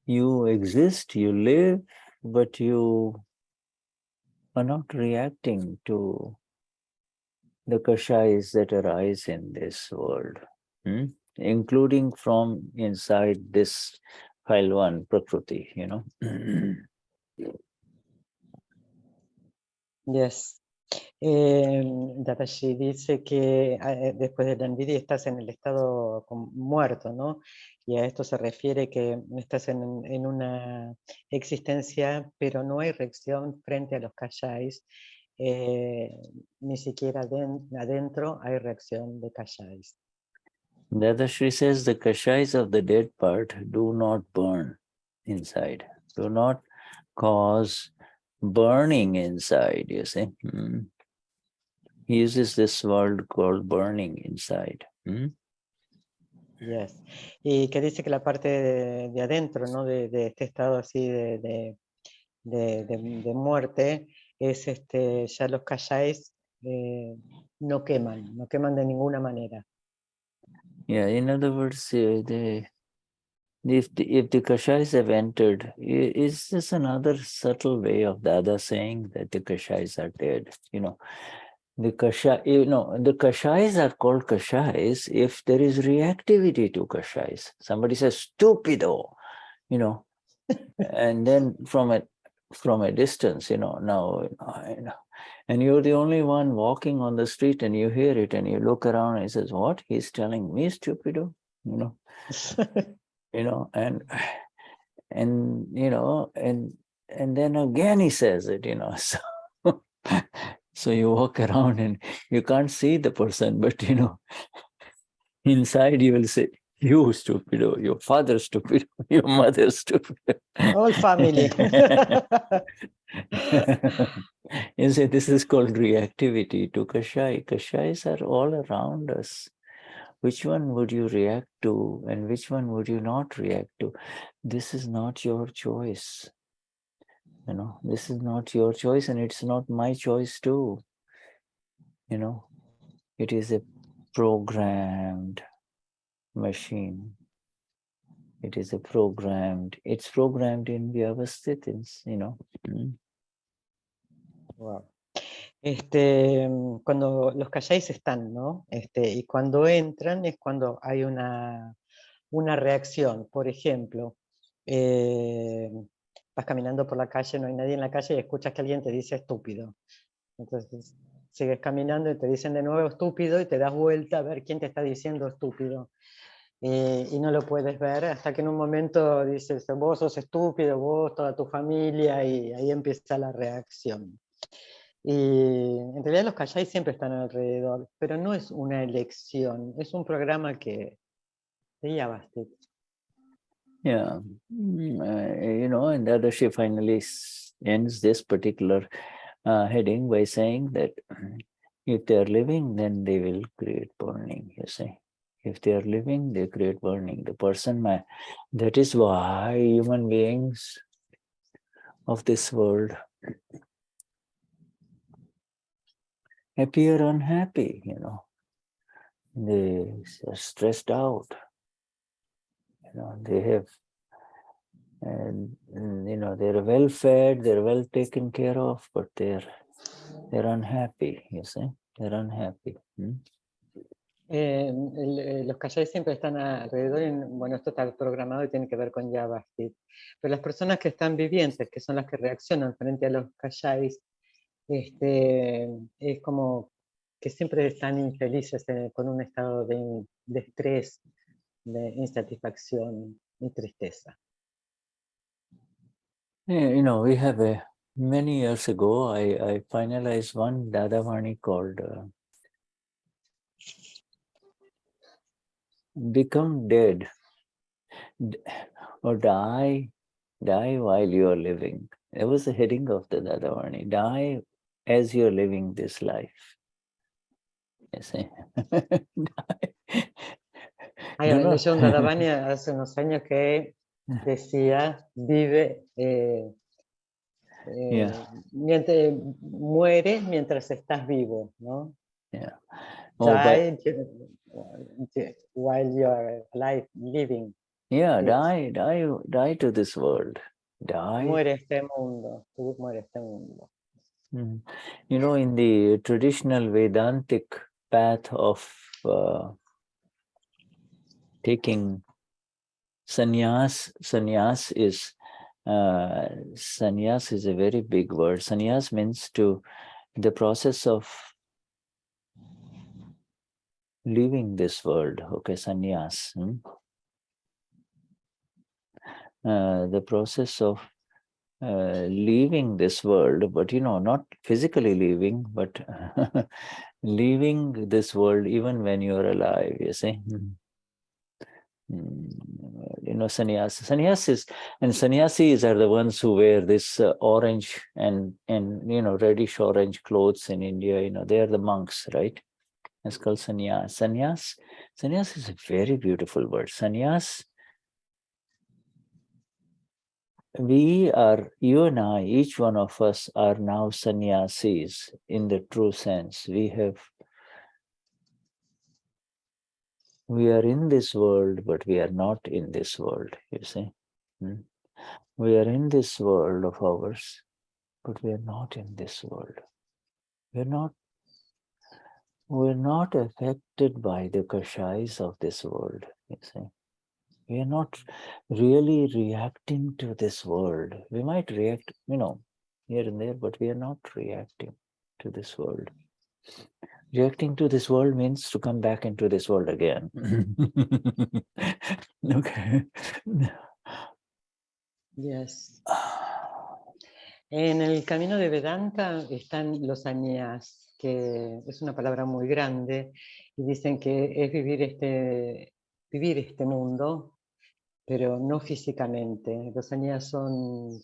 you exist, you live, but you are not reacting to the kashais that arise in this world, including from inside this Pailwan Prakriti, Yes. Dadashi dice que después de la envidia estás en el estado muerto, ¿no? Y a esto se refiere que estás en una existencia, pero no hay reacción frente a los kashais, ni siquiera adentro hay reacción de kashais. Dadashri says the kashais of the dead part do not burn. inside. Do not cause burning inside, you see. He uses this word called burning inside. Yes. Y que dice que la parte de adentro, ¿no? De este estado así de muerte, es ya los kashais no queman de ninguna manera. Yeah, in other words, if the Kashais have entered, is this another subtle way of Dada saying that the Kashais are dead? The Kashais are called Kashais if there is reactivity to Kashais. Somebody says, stupido, and then from a distance, and you're the only one walking on the street and you hear it and you look around and he says, what? He's telling me stupido, and then again he says it, so so you walk around and you can't see the person, but inside you will say, you stupido, your father stupido, your mother stupido. All family. You see, this is called reactivity to Kashai. Kashais are all around us. Which one would you react to and which one would you not react to? This is not your choice. This is not your choice and it's not my choice too. It is a programmed machine. It's programmed in Vyavastitins, Wow. Cuando los kashais están, ¿no? Y cuando entran es cuando hay una reacción. Por ejemplo, vas caminando por la calle, no hay nadie en la calle y escuchas que alguien te dice estúpido. Entonces sigues caminando y te dicen de nuevo estúpido y te das vuelta a ver quién te está diciendo estúpido. Y no lo puedes ver hasta que en un momento dices, vos sos estúpido, vos, toda tu familia, y ahí empieza la reacción. Y en realidad los kashais siempre están alrededor, pero no es una elección, es un programa que ya basta. Yeah, and Dadashri finally ends this particular heading by saying that if they are living, then they will create burning, you see. If they are living, they create burning. The person, that is why human beings of this world appear unhappy, They are stressed out. They have, they're well fed, they're well taken care of, but they're unhappy, you see. They're unhappy. Los kashais siempre están alrededor, bueno, esto está programado y tiene que ver con Yavastit. Pero las personas que están vivientes, que son las que reaccionan frente a los kashais, es como que siempre están infelices con un estado de estrés, de insatisfacción y tristeza. We have many years ago, I finalized one Dadavani called Become Dead or Die While You Are Living. That was the heading of the Dadavani. Die as you're living this life. You see? Leyó un Dadavani hace unos años que decía, vive, muere mientras estás vivo, ¿no? Yeah. Die while you are alive, living. Yeah, yes. die to this world. Die. Muere este mundo, tú muere este mundo. In the traditional Vedantic path of taking sannyas is a very big word. Sannyas means the process of leaving this world. Okay, sannyas. The process of leaving this world, but not physically leaving, but leaving this world even when you're alive, you see. Sannyasis, and sannyasis are the ones who wear this orange and reddish orange clothes in India. They are the monks, right? It's called sannyas. Sannyas is a very beautiful word. Sannyas. You and I, each one of us are now sannyasis in the true sense. We are in this world, but we are not in this world, you see. We are in this world of ours, but we are not in this world. We're not affected by the Kashayas of this world, you see. We are not really reacting to this world. We might react, here and there, but we are not reacting to this world. Reacting to this world means to come back into this world again. Okay. Yes. En el camino de Vedanta están los sannyas, que es una palabra muy grande, y dicen que es vivir este mundo, pero no físicamente. Los sannyas son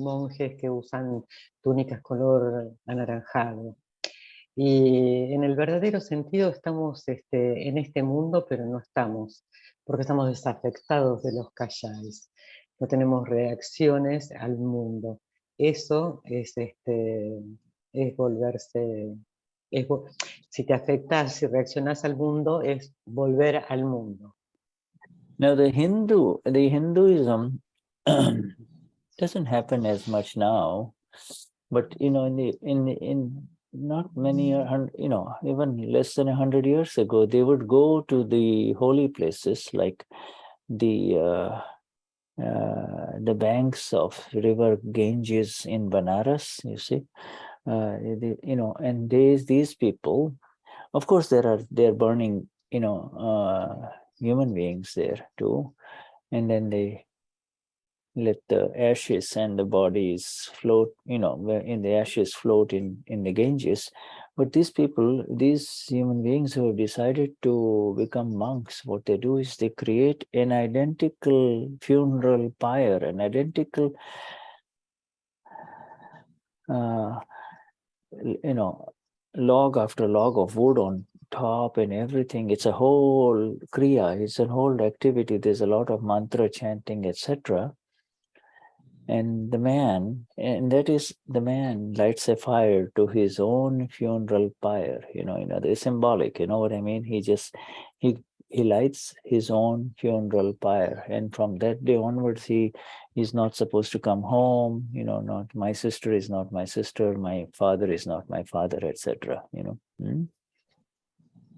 monjes que usan túnicas color anaranjado. Y en el verdadero sentido estamos en este mundo, pero no estamos, porque estamos desafectados de los kashayas. No tenemos reacciones al mundo. Eso es volverse... si te afectas, si reaccionas al mundo, es volver al mundo. Now the Hinduism doesn't happen as much now, but in not many, even less than 100 years ago, they would go to the holy places like the banks of river Ganges in Banaras, you see, and these people, of course, they're burning, human beings there too, and then they let the ashes and the bodies float, in the ashes float in the Ganges. But these people, these human beings who have decided to become monks, what they do is they create an identical funeral pyre, an identical, log after log of wood on top and everything. It's a whole kriya, it's a whole activity. There's a lot of mantra chanting, etc. And the man lights a fire to his own funeral pyre. It's symbolic. You know what I mean? He lights his own funeral pyre, and from that day onwards, he is not supposed to come home. Not my sister is not my sister, my father is not my father, etc.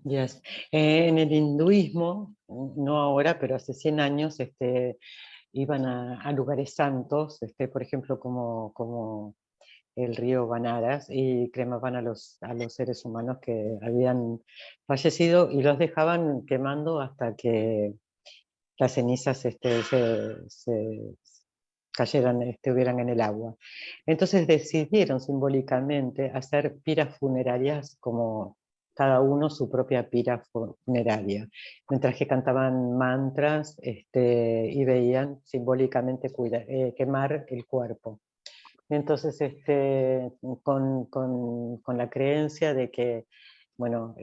Yes. En el hinduismo, no ahora, pero hace 100 años, iban a lugares santos, por ejemplo, como el río Banaras, y cremaban a los seres humanos que habían fallecido y los dejaban quemando hasta que las cenizas se cayeran, estuvieran en el agua. Entonces decidieron simbólicamente hacer piras funerarias, como cada uno su propia pira funeraria, mientras que cantaban mantras y veían simbólicamente quemar el cuerpo. Entonces, con la creencia de que, bueno,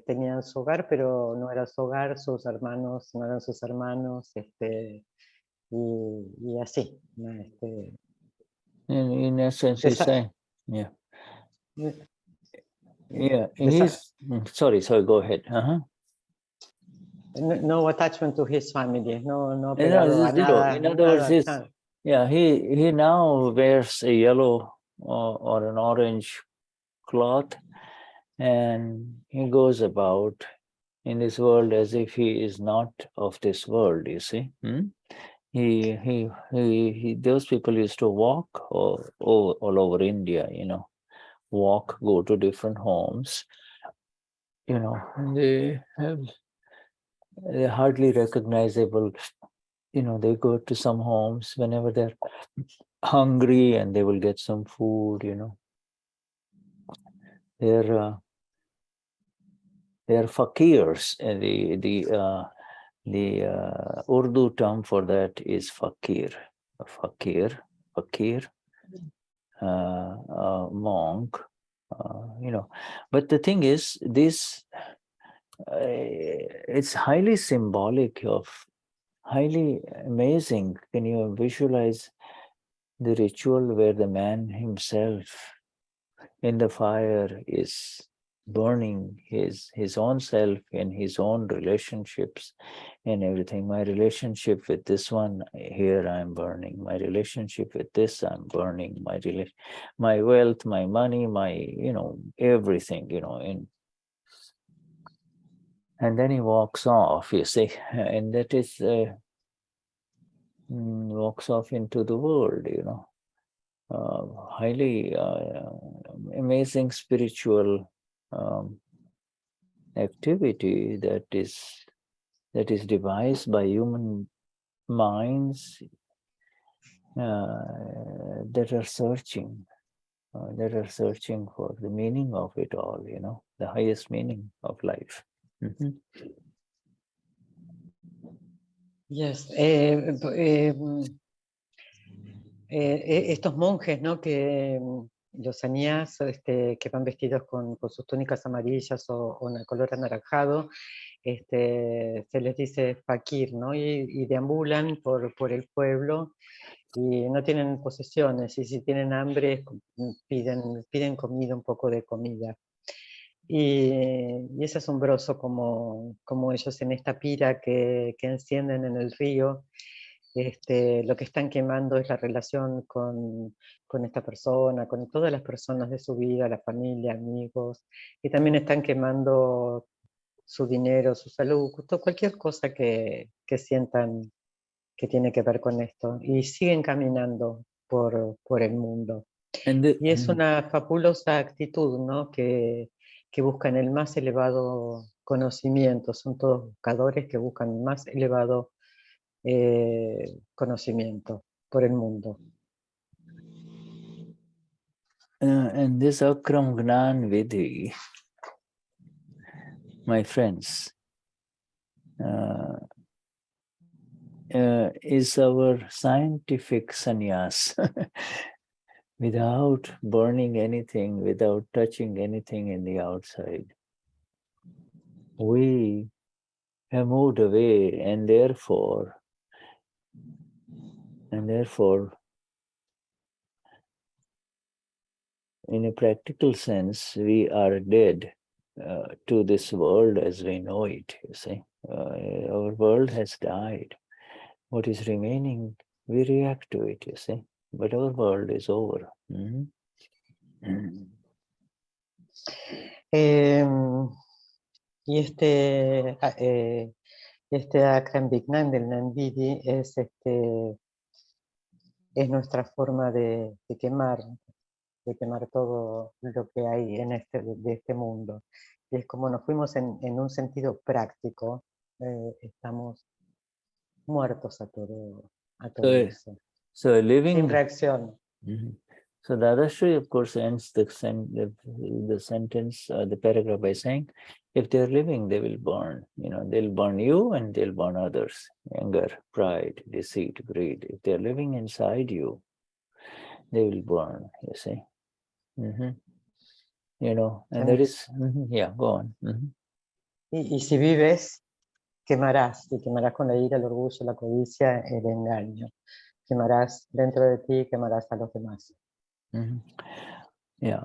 tenían su hogar, pero no era su hogar, sus hermanos no eran sus hermanos, y así. In essence, he's saying, yeah. Yeah, sorry, go ahead. No attachment to his family, no pegado a nada. In other words, he now wears a yellow or an orange cloth, and he goes about in this world as if he is not of this world, you see. Those people used to walk all over India, go to different homes, they're hardly recognizable. They go to some homes whenever they're hungry and they will get some food, They're fakirs. The The Urdu term for that is fakir. Fakir, monk, But the thing is, this it's highly symbolic of, highly amazing. Can you visualize the ritual where the man himself in the fire is burning his own self and his own relationships and everything? My relationship with this one, here I'm burning. My relationship with this, I'm burning. My wealth, my money, my everything, and then he walks off, you see, and that is walks off into the world, highly amazing spiritual activity that is devised by human minds that are searching for the meaning of it all, the highest meaning of life. Yes. Estos monjes, ¿no? Que los sannyas, que van vestidos con sus túnicas amarillas o en el color anaranjado, se les dice fakir, ¿no? Y deambulan por el pueblo y no tienen posesiones, y si tienen hambre piden comida, un poco de comida. Y es asombroso como ellos en esta pira que encienden en el río, lo que están quemando es la relación con esta persona, con todas las personas de su vida, la familia, amigos, y también están quemando su dinero, su salud, cualquier cosa que sientan que tiene que ver con esto, y siguen caminando por el mundo. Y es una fabulosa actitud, ¿no? que buscan el más elevado conocimiento, son todos buscadores que buscan el más elevado conocimiento por el mundo. And this Akram Vignan Vidhi, my friends, is our scientific sannyas. Without burning anything, without touching anything in the outside. We have moved away, and therefore, in a practical sense, we are dead to this world as we know it, you see. Our world has died. What is remaining, we react to it, you see. But our world is over. Y este Akram Vignan del Nandidi es nuestra forma de quemar todo lo que hay de este mundo. Y es como nos fuimos en un sentido práctico, estamos muertos a todo eso. So living, sin reacción. So Dadashri, of course, ends the sentence, the paragraph by saying, if they're living, they will burn. They'll burn you and they'll burn others. Anger, pride, deceit, greed. If they're living inside you, they will burn, you see. And that is, yeah, go on. Y si vives, quemarás, y quemarás con la ira, el orgullo, la codicia, el engaño. Quemarás dentro de ti, quemarás a los demás. Yeah.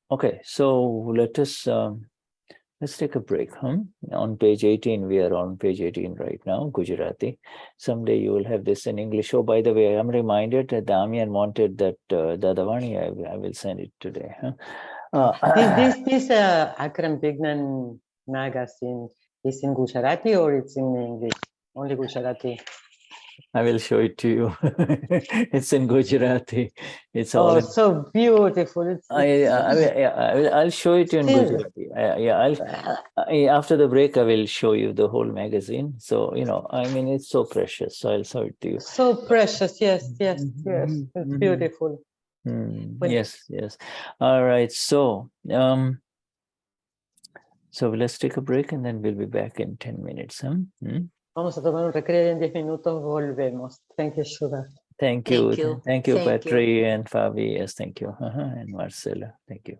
Okay, so let's take a break. On page 18, we are on page 18 right now, Gujarati. Someday you will have this in English. Oh, by the way, I'm reminded that Damian wanted that Dadavani. I will send it today. This Akram Vignan magazine is in Gujarati or it's in English? Only Gujarati. I will show it to you. It's in Gujarati. It's all so beautiful. I'll show it to you in Gujarati. After the break, I will show you the whole magazine. So, it's so precious. So I'll show it to you. So precious, yes. It's beautiful. Bueno. Yes, yes. All right. So, so let's take a break and then we'll be back in 10 minutes. Vamos a tomar un recreo y en 10 minutos volvemos. Thank you, Shuddha. Thank you. Thank you. Thank you, Thank you. Patricia and Fabi. Yes, thank you. And Marcela. Thank you.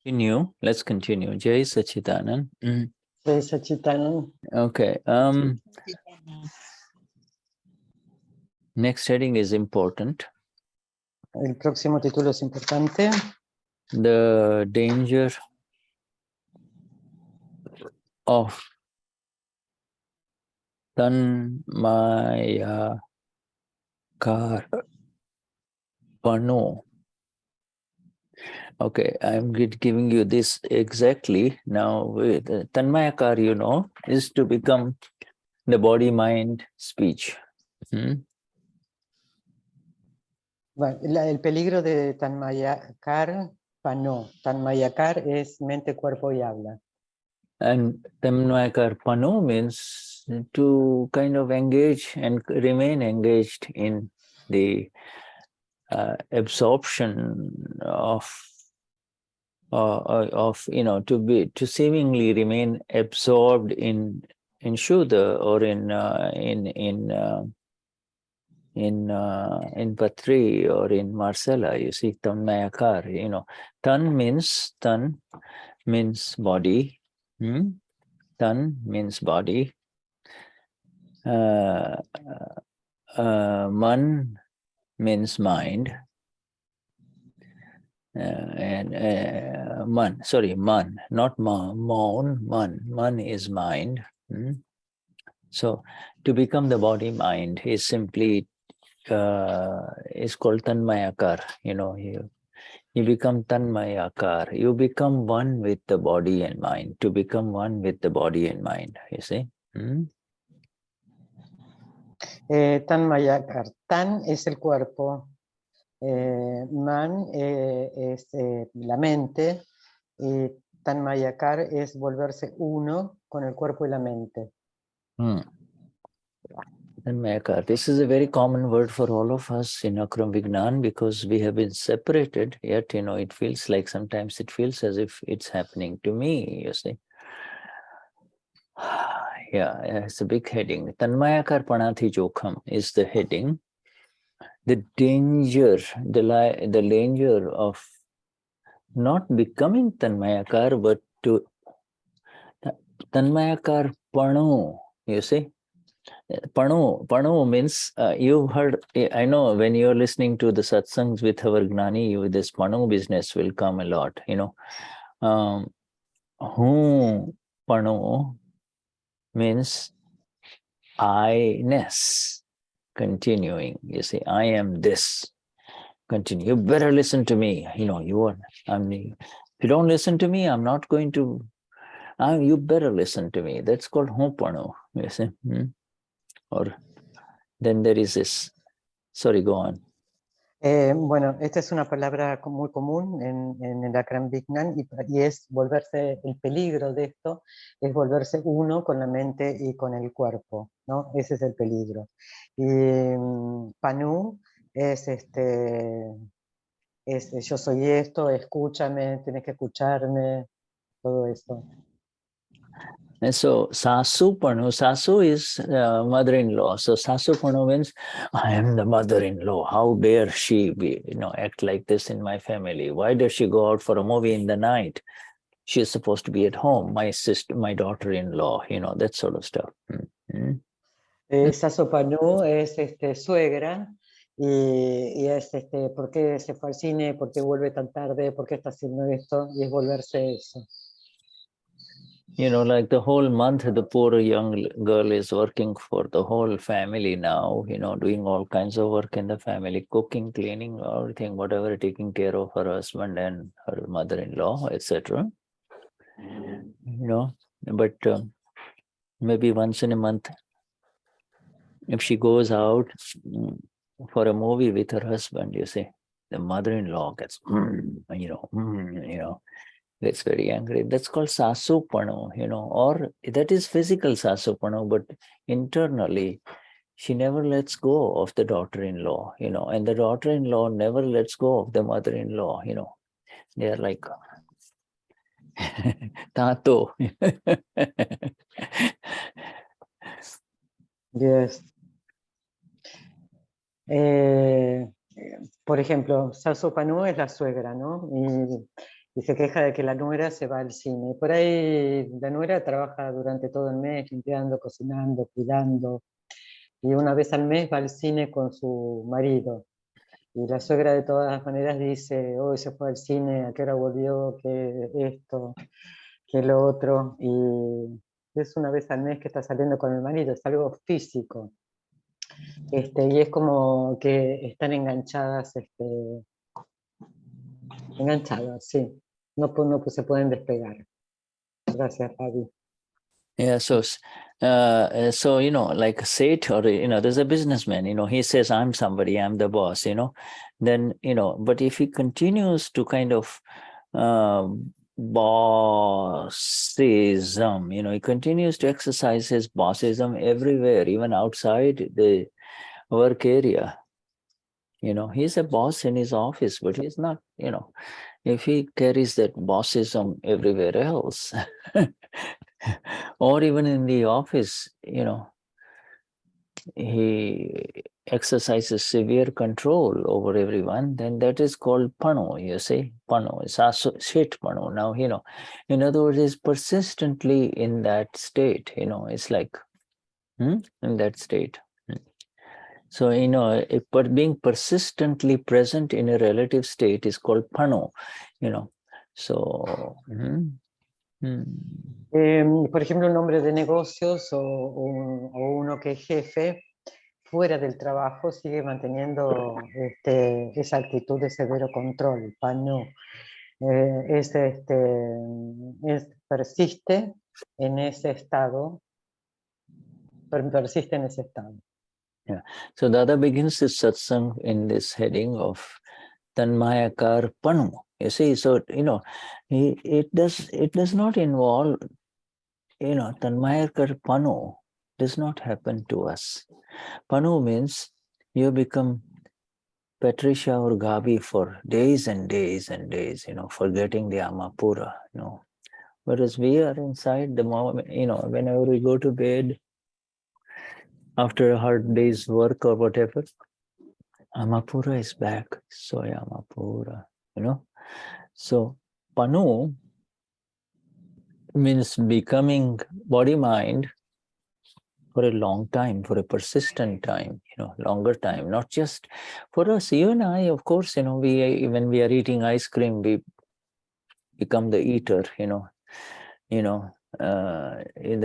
Continue. Let's continue. Jai Sachidanand. Jai Sachidanand. Okay. Next heading is important. El próximo título es importante. The danger of Tanmyakaar Panoo. Okay, I'm giving you this exactly now. With Tanmyakaar, you know, is to become the body, mind, speech. Bueno, el peligro de Tanmyakaar Panoo. Tanmyakaar es mente, cuerpo y habla. And Tanmyakaar Panoo means to kind of engage and remain engaged in the absorption of to seemingly remain absorbed in Shuddha or in Patri or in Marcella. You see, Tanmyakaar. Tan means body. Tan means body. Man means mind. Man, not maun, man is mind. So to become the body mind is simply is called Tanmyakaar. You become Tanmyakaar. You become one with the body and mind. To become one with the body and mind, you see. Tanmyakaar. Tan es el cuerpo. Man es la mente. Y Tanmyakaar es volverse uno con el cuerpo y la mente. Tanmyakaar. This is a very common word for all of us in Akram Vignan because we have been separated, yet, it feels like sometimes it feels as if it's happening to me, you see. Yeah, it's a big heading. Tanmyakaar Panathi Jokham is the heading. The danger, the danger of not becoming Tanmyakaar, but to Tanmyakaar Panoo, you see. Panoo means, you've heard, I know when you're listening to the satsangs with our Gnani, this Panoo business will come a lot, Panoo means I-ness, continuing. You see, I am this. Continue. You better listen to me. If you don't listen to me, I'm not going to, you better listen to me. That's called Panoo, you see. Or then there is this. Sorry, go on. Bueno, esta es una palabra muy común en el Akram Vignan y es volverse, el peligro de esto es volverse uno con la mente y con el cuerpo, ¿no? Ese es el peligro. Y Panoo es yo soy esto, escúchame, tienes que escucharme, todo eso. And so Sasu Panoo, Sasu is mother-in-law. So Sasu Panoo means I am the mother-in-law. How dare she be, act like this in my family? Why does she go out for a movie in the night? She is supposed to be at home. My sister, my daughter-in-law, that sort of stuff. Sasu Panoo es suegra y es ¿por qué se fue al cine? ¿Por qué vuelve tan tarde? ¿Por qué está haciendo esto? Y es volverse eso. Like the whole month, the poor young girl is working for the whole family now, doing all kinds of work in the family, cooking, cleaning, everything, whatever, taking care of her husband and her mother-in-law, etc. But maybe once in a month, if she goes out for a movie with her husband, you see, the mother-in-law gets, gets very angry. That's called sasupano, or that is physical sasupano, but internally, she never lets go of the daughter-in-law, and the daughter-in-law never lets go of the mother-in-law, They are like, tato. Yes. Por ejemplo, Sasu Panoo es la suegra, ¿no? Y se queja de que la nuera se va al cine. Por ahí la nuera trabaja durante todo el mes, limpiando, cocinando, cuidando. Y una vez al mes va al cine con su marido. Y la suegra de todas maneras dice, hoy se fue al cine, a qué hora volvió, que esto, que lo otro. Y es una vez al mes que está saliendo con el marido, es algo físico. Y es como que están enganchadas, enganchadas, sí. No se pueden despegar. Gracias, Fabi. Yeah, so like Seth, or there's a businessman, he says, I'm somebody, I'm the boss, then but if he continues to kind of bossism, he continues to exercise his bossism everywhere, even outside the work area. He's a boss in his office, but he's not, if he carries that bossism everywhere else, or even in the office, he exercises severe control over everyone, then that is called Panoo, you see. Panoo is shit Panoo. Now, in other words, is persistently in that state, it's like, in that state. So, but being persistently present in a relative state is called Panoo, so. Por ejemplo, un hombre de negocios o uno que es jefe, fuera del trabajo sigue manteniendo esa actitud de severo control, Panoo. Persiste en ese estado, Yeah. So Dada begins this satsang in this heading of Tanmyakaar Panoo. You see, so it does not involve, Tanmyakaar Panoo does not happen to us. Panoo means you become Patricia or Gabi for days and days and days, forgetting the Amapura, Whereas we are inside the moment, whenever we go to bed after a hard day's work or whatever, Amapura is back. So Amapura, So Panoo means becoming body-mind for a long time, for a persistent time, longer time, not just for us. You and I, of course, when we are eating ice cream, we become the eater, the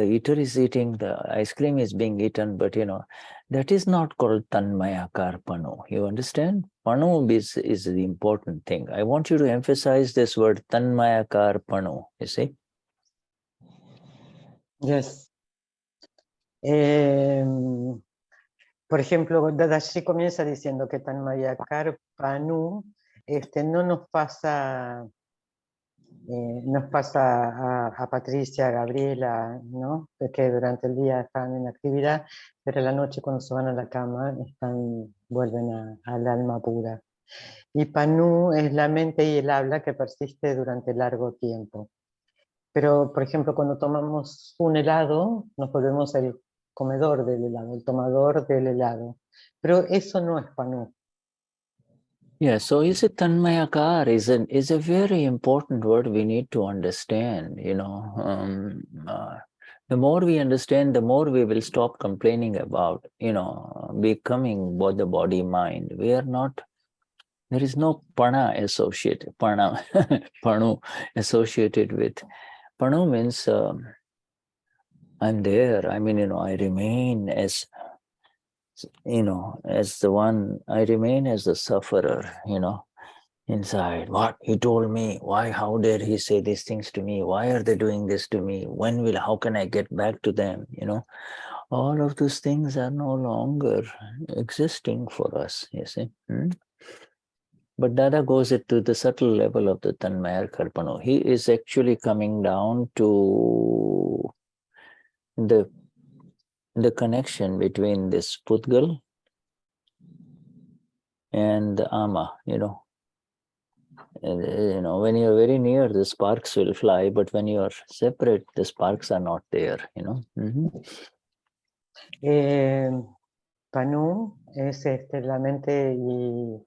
eater is eating, the ice cream is being eaten, but that is not called Tanmyakaar Panoo. You understand? Panoo is the important thing. I want you to emphasize this word Tanmyakaar Panoo, you see? Yes. Por ejemplo, Dadashri comienza diciendo que Tanmyakaar Panoo no nos pasa Nos pasa a Patricia, a Gabriela, ¿no? Que durante el día están en actividad, pero a la noche cuando se van a la cama vuelven al alma pura. Y Panoo es la mente y el habla que persiste durante largo tiempo. Pero, por ejemplo, cuando tomamos un helado, nos volvemos el comedor del helado, el tomador del helado. Pero eso no es Panoo. Yeah, so is it Tanmyakaar is a very important word we need to understand, you know. The more we understand, the more we will stop complaining about, you know, becoming what the body mind. We are not, there is no pana associated, pana, panu associated with. Panu means I'm there. I mean, you know, I remain as, you know, as the one, I remain as the sufferer, you know, inside. What he told me, why, how dare he say these things to me? Why are they doing this to me? How can I get back to them? You know, all of those things are no longer existing for us, you see. But Dada goes to the subtle level of the Tanmyakaar Panoo. He is actually coming down to the connection between this Pudgal and the Ama, you know. And, you know, when you're very near, the sparks will fly, but when you're separate, the sparks are not there, you know. Panoo es la mente y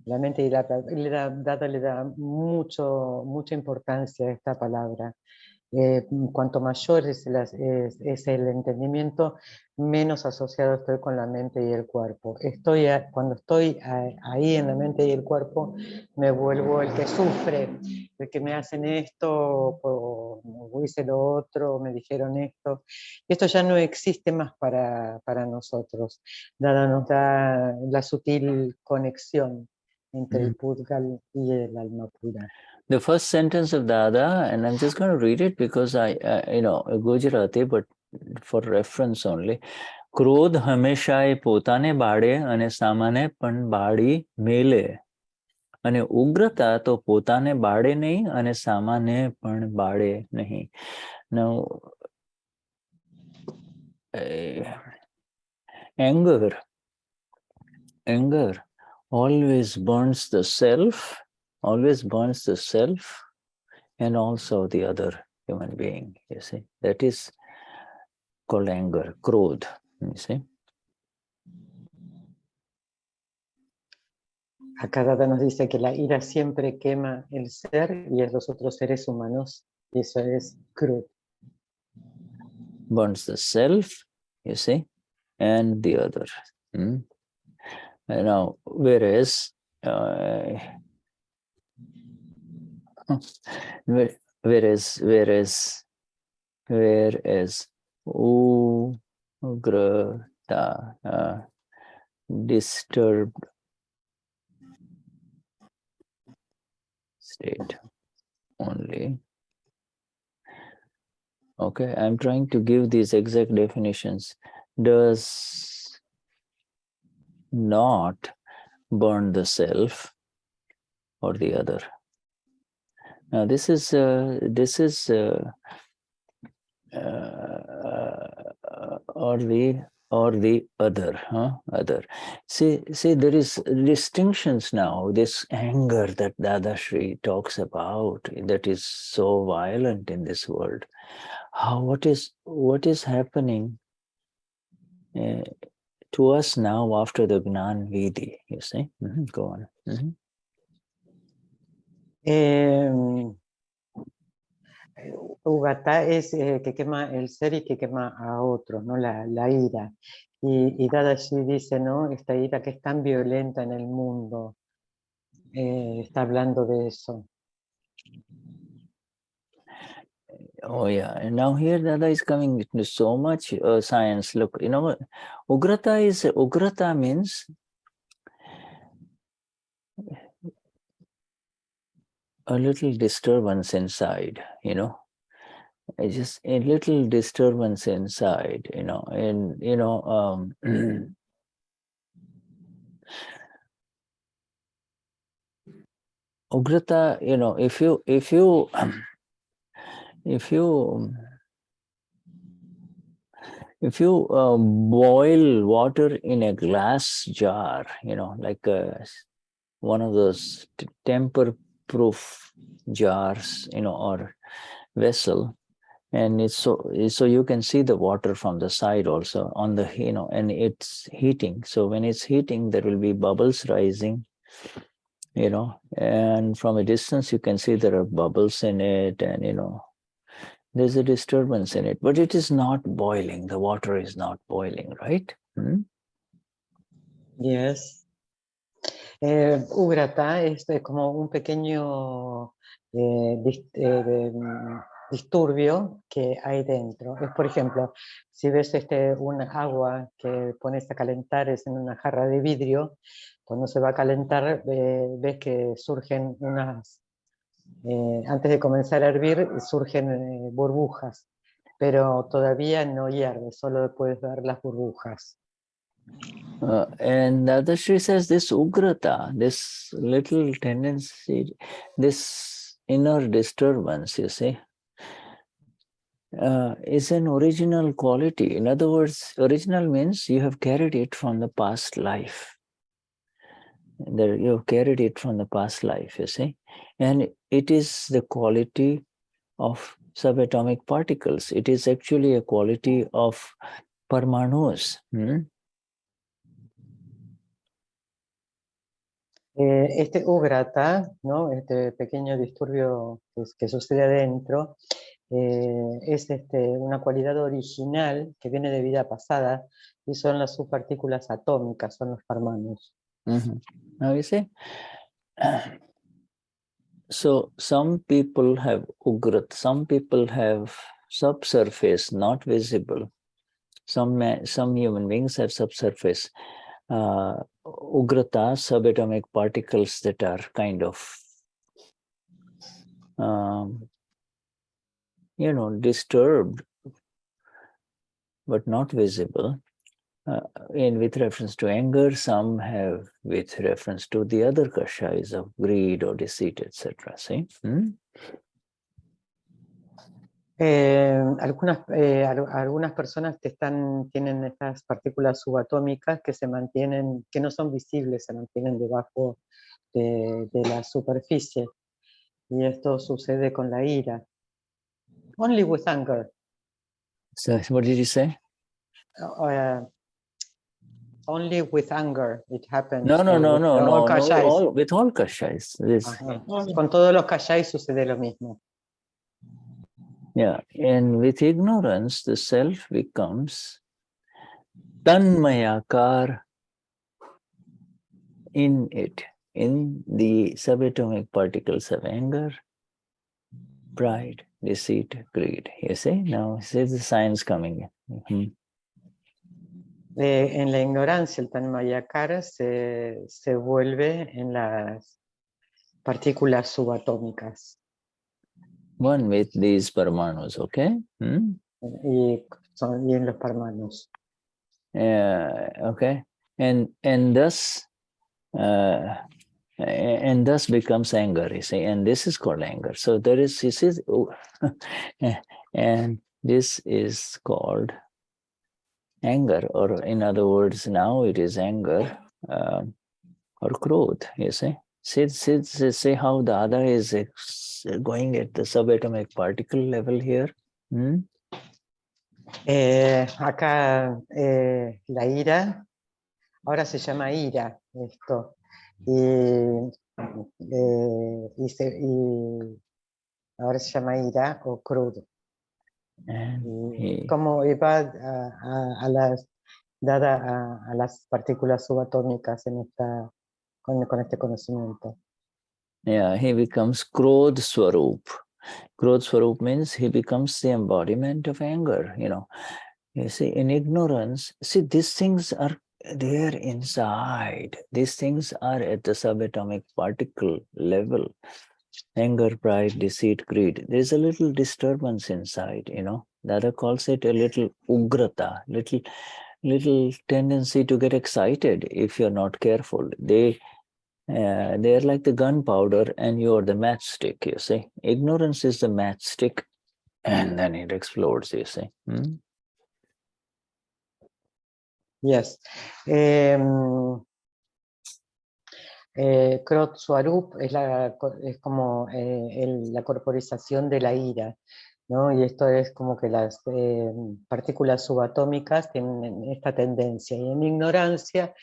Dada le da mucha importancia a esta palabra. Cuanto mayor es el entendimiento, menos asociado estoy con la mente y el cuerpo. Cuando estoy ahí en la mente y el cuerpo, me vuelvo el que sufre, el que me hacen esto, o hice lo otro, me dijeron esto. Esto ya no existe más para nosotros. Dada nos da la sutil conexión entre el Pudgal y el alma pura. The first sentence of Dada, and I'm just going to read it because you know, Gujarati, but for reference only. ક્રોધ હંમેશા પોતાને બાળે અને સામાને પણ બાળી મેલે અને ઉગ્રતા તો પોતાને બાળે નહીં અને સામાને પણ બાળે નહીં. Now, anger always burns the self, and also the other human being, you see. That is called anger, krodh, you see. Acá Dada nos dice que la ira siempre quema el ser y es los otros seres humanos, y eso es crudo. Burns the self, you see, and the other. Now, whereas ugrata, disturbed state only. Okay, I'm trying to give these exact definitions. Does not burn the self or the other. Now this is or the other, other. See, there is distinctions now. This anger that Dadashri talks about, that is so violent in this world. What is happening to us now after the Gnan Vidhi? You see, go on. Ugata es que quema el ser y que quema a otros, ¿no? La ira. Y Dadashi dice, ¿no? Esta ira que es tan violenta en el mundo, está hablando de eso. Oh yeah, and now here Dada is coming into so much science. Look, you know, Ugrata means a little disturbance inside, you know. Just a little disturbance inside, you know, and you know, Ugrata, you know, if you boil water in a glass jar, you know, like one of those temper-proof jars, you know, or vessel, and it's so you can see the water from the side also on the, you know, and it's heating. So when it's heating, there will be bubbles rising, you know, and from a distance you can see there are bubbles in it, and you know, there's a disturbance in it, but it is not boiling. The water is not boiling, right? Yes. Ugrata es como un pequeño disturbio que hay dentro. Es, por ejemplo, si ves un agua que pones a calentar es en una jarra de vidrio, cuando se va a calentar ves que surgen antes de comenzar a hervir, surgen burbujas, pero todavía no hierve, solo puedes ver las burbujas. And Dadashri says this ugrata, this little tendency, this inner disturbance, you see, is an original quality. In other words, original means you have carried it from the past life. You have carried it from the past life, you see, and it is the quality of subatomic particles. It is actually a quality of Parmanus. Este ugrata, ¿no? Este pequeño disturbio que sucede adentro, es una cualidad original que viene de vida pasada y son las subpartículas atómicas, son los parmanos. Now you see, so some people have ugrat, some people have subsurface, not visible. Some human beings have subsurface ugrata, subatomic particles that are kind of you know, disturbed but not visible. And with reference to anger, some have with reference to the other kashayas of greed or deceit, etc. See? Algunas personas tienen estas partículas subatómicas que se mantienen, que no son visibles, se mantienen debajo de la superficie. Y esto sucede con la ira. Only with anger. So what did you say? Only with anger it happens. No, with all kashayas. Con todos los kashayas sucede lo mismo. Yeah, and with ignorance, the self becomes Tanmyakaar in it, in the subatomic particles of anger, pride, deceit, greed. You see? Now, see the signs coming in. En la ignorancia, el Tanmyakaar se vuelve en las partículas subatómicas. One with these parmanus, okay? Y en los parmanos. Okay, and thus becomes anger, you see, and this is called anger. So there is, you see, and this is called anger, or in other words, now it is anger or growth, you see. See how the other is going at the subatomic particle level here. Acá la ira, ahora se llama ira esto, y ahora se llama ira o crudo. Como va dada a las partículas subatómicas con este conocimiento. Yeah, he becomes Krodh Swarup. Krodh Swarup means he becomes the embodiment of anger, you know. You see, in ignorance, see, these things are there inside. These things are at the subatomic particle level. Anger, pride, deceit, greed. There's a little disturbance inside, you know. Dada calls it a little ugrata, little tendency to get excited if you're not careful. they're like the gunpowder and you're the matchstick, you see. Ignorance is the matchstick and then it explodes, you see. Yes. Krot Swarup es como la corporización de la ira, ¿no? Y esto es como que las partículas subatómicas tienen esta tendencia, y en ignorancia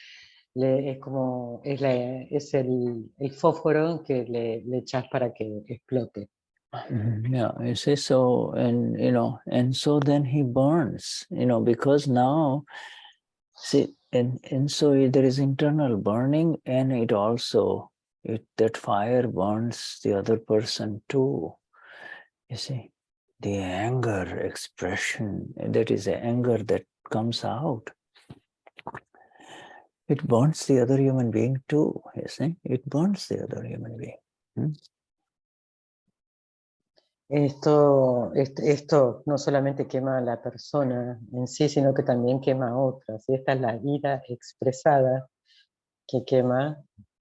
es el fósforo que le echas para que explote. Yeah, you see, so, and so then he burns, because now, see, and so there is internal burning, and it also, that fire burns the other person too, you see. The anger expression, that is the anger that comes out. It burns the other human being too, you see. It burns the other human being. Esto no solamente quema a la persona en sí, sino que también quema a otras. Y esta es la ira expresada que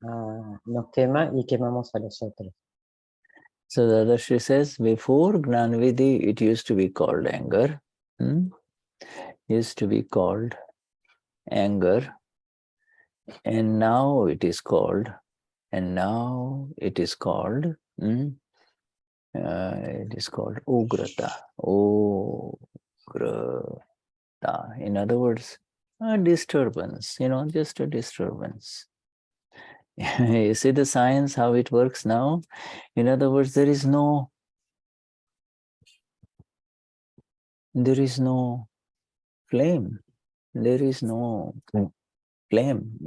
nos quema y quemamos a los otros. So Dadashri says, before Gnanvidhi, it used to be called anger. Used to be called anger. And now it is called, ugrata. Ugrata. In other words, a disturbance, just a disturbance. You see the science, how it works now? In other words, there is no flame. There is no flame,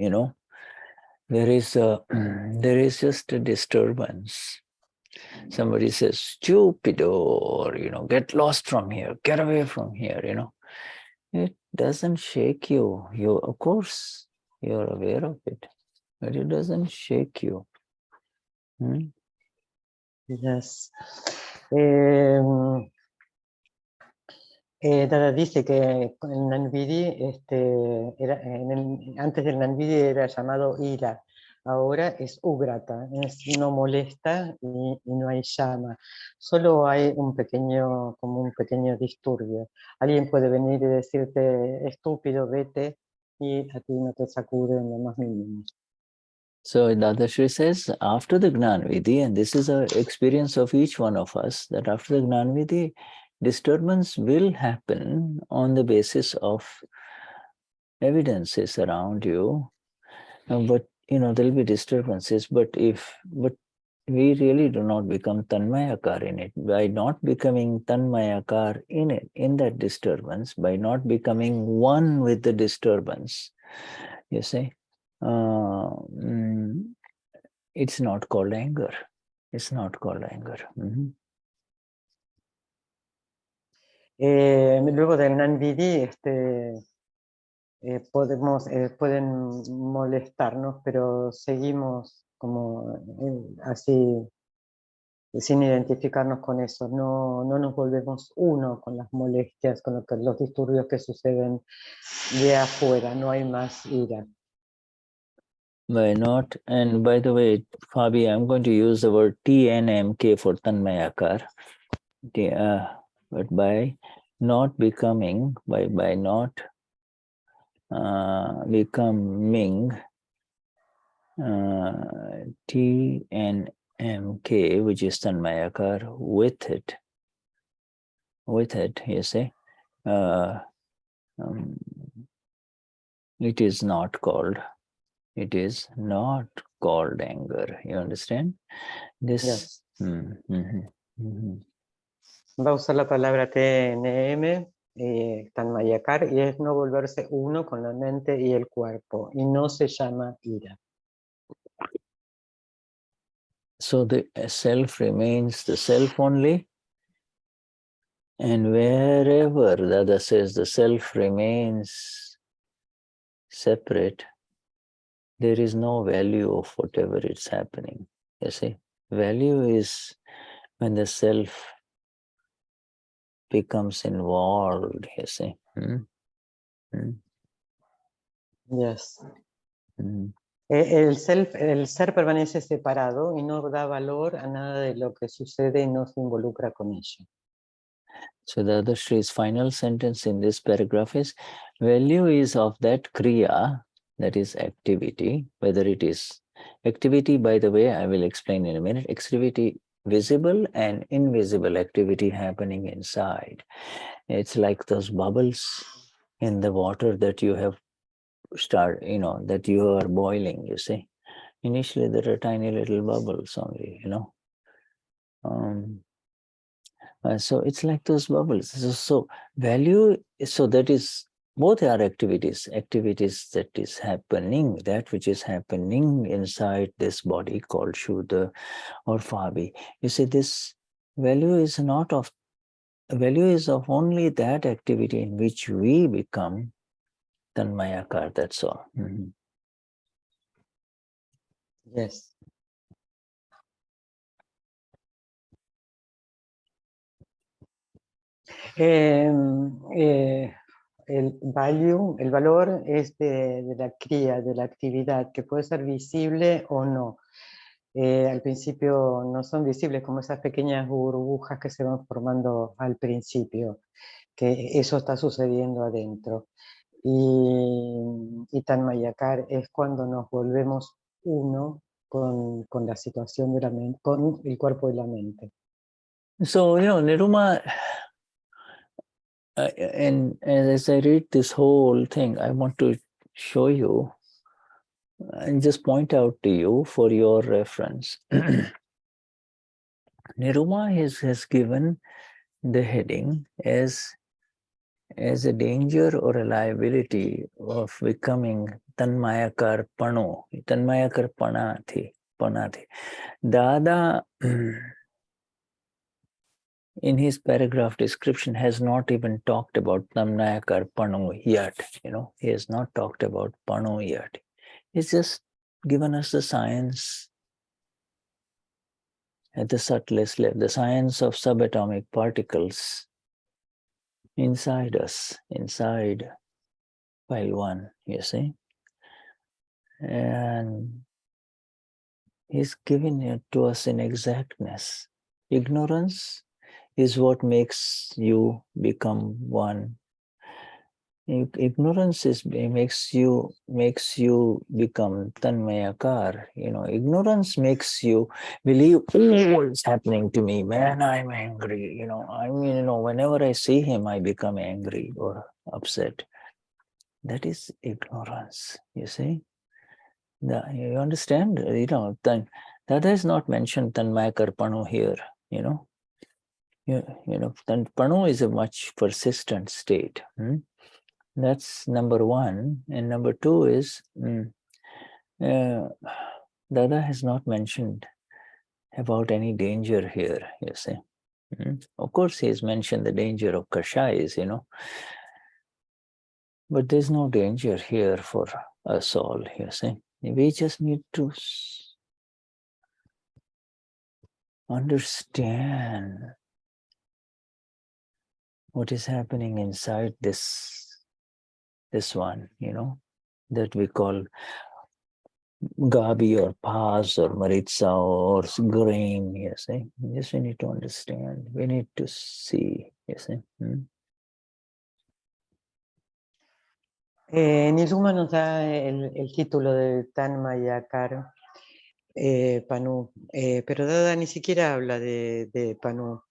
There is just a disturbance. Somebody says, stupid, or, get lost from here, get away from here, It doesn't shake you. Of course, you're aware of it, but it doesn't shake you. Yes. Dada dice que el Nanvidi, antes del Nanvidi era llamado ira, ahora es ugrata, no molesta y no hay llama, solo hay como un pequeño disturbio. Alguien puede venir y decirte, estúpido, vete, y a ti no te sacude en lo más mínimo. So Dadashri says, after the Gnanvidhi, and this is an experience of each one of us, that after the Gnanvidhi, disturbance will happen on the basis of evidences around you. But, there'll be disturbances, but we really do not become Tanmyakaar in it. By not becoming Tanmyakaar in it, in that disturbance, by not becoming one with the disturbance, you see, it's not called anger. It's not called anger. Luego del Nanvidi, pueden molestarnos, pero seguimos como así, sin identificarnos con eso. No nos volvemos uno con las molestias, con los disturbios que suceden de afuera. No hay más ira. By not, and by the way, Fabi, I'm going to use the word TNMK for Tanmyakaar. But by not becoming, by not becoming TNMK, which is Tanmyakaar, with it, you see, it is not called anger. You understand? This. Yes. Va a usar la palabra TNM, Tanmyakaar, y es no volverse uno con la mente y el cuerpo, y no se llama ira. So the self remains the self only, and wherever Dada says the self remains separate, there is no value of whatever is happening. You see, value is when the self becomes involved, you see. Yes. El ser permanece separado y no da valor a nada de lo que sucede y no se involucra con ello. So Dadashri's final sentence in this paragraph is, value is of that kriya, that is activity, whether it is activity, by the way, I will explain in a minute, activity, visible and invisible activity happening inside. It's like those bubbles in the water that you have that you are boiling, you see. Initially, there are tiny little bubbles only, So it's like those bubbles. So value, so that is, both are activities that is happening, that which is happening inside this body called Shuddha or Fabi. You see, this value is not of, value is of only that activity in which we become Tanmyakaar, that's all. Yes. El valor es de la cría, de la actividad, que puede ser visible o no. Al principio no son visibles, como esas pequeñas burbujas que se van formando al principio, que eso está sucediendo adentro. Y Tanmyakaar es cuando nos volvemos uno con la situación de la mente, con el cuerpo y la mente. So, Niruma, and as I read this whole thing, I want to show you and just point out to you for your reference. Niruma has given the heading as a danger or a liability of becoming Tanmyakaar Panoo, Tanmyakaar Panati. Dada, in his paragraph description, has not even talked about Tanmyakaar Panoo yet. He has not talked about Panoo yet. He's just given us the science at the subtlest level, the science of subatomic particles inside us, inside file 1, you see. And he's giving it to us in exactness. Ignorance is what makes you become one. Ignorance makes you become Tanmyakaar. Ignorance makes you believe, oh, it's happening to me, man, I'm angry. Whenever I see him, I become angry or upset. That is ignorance, you see. You understand? That has not mentioned Tanmyakaar Panoo here, Panoo is a much persistent state. That's number one. And number two is, Dada has not mentioned about any danger here, you see. Of course, he has mentioned the danger of Kashayas, but there's no danger here for us all, you see. We just need to understand what is happening inside this one, that we call Gabi or Pas or Maritza or grain, you see. Yes, we need to understand. We need to see, you see. Niruma nos da el título de Tanmyakaar Panoo, pero Dada ni siquiera habla de Panoo,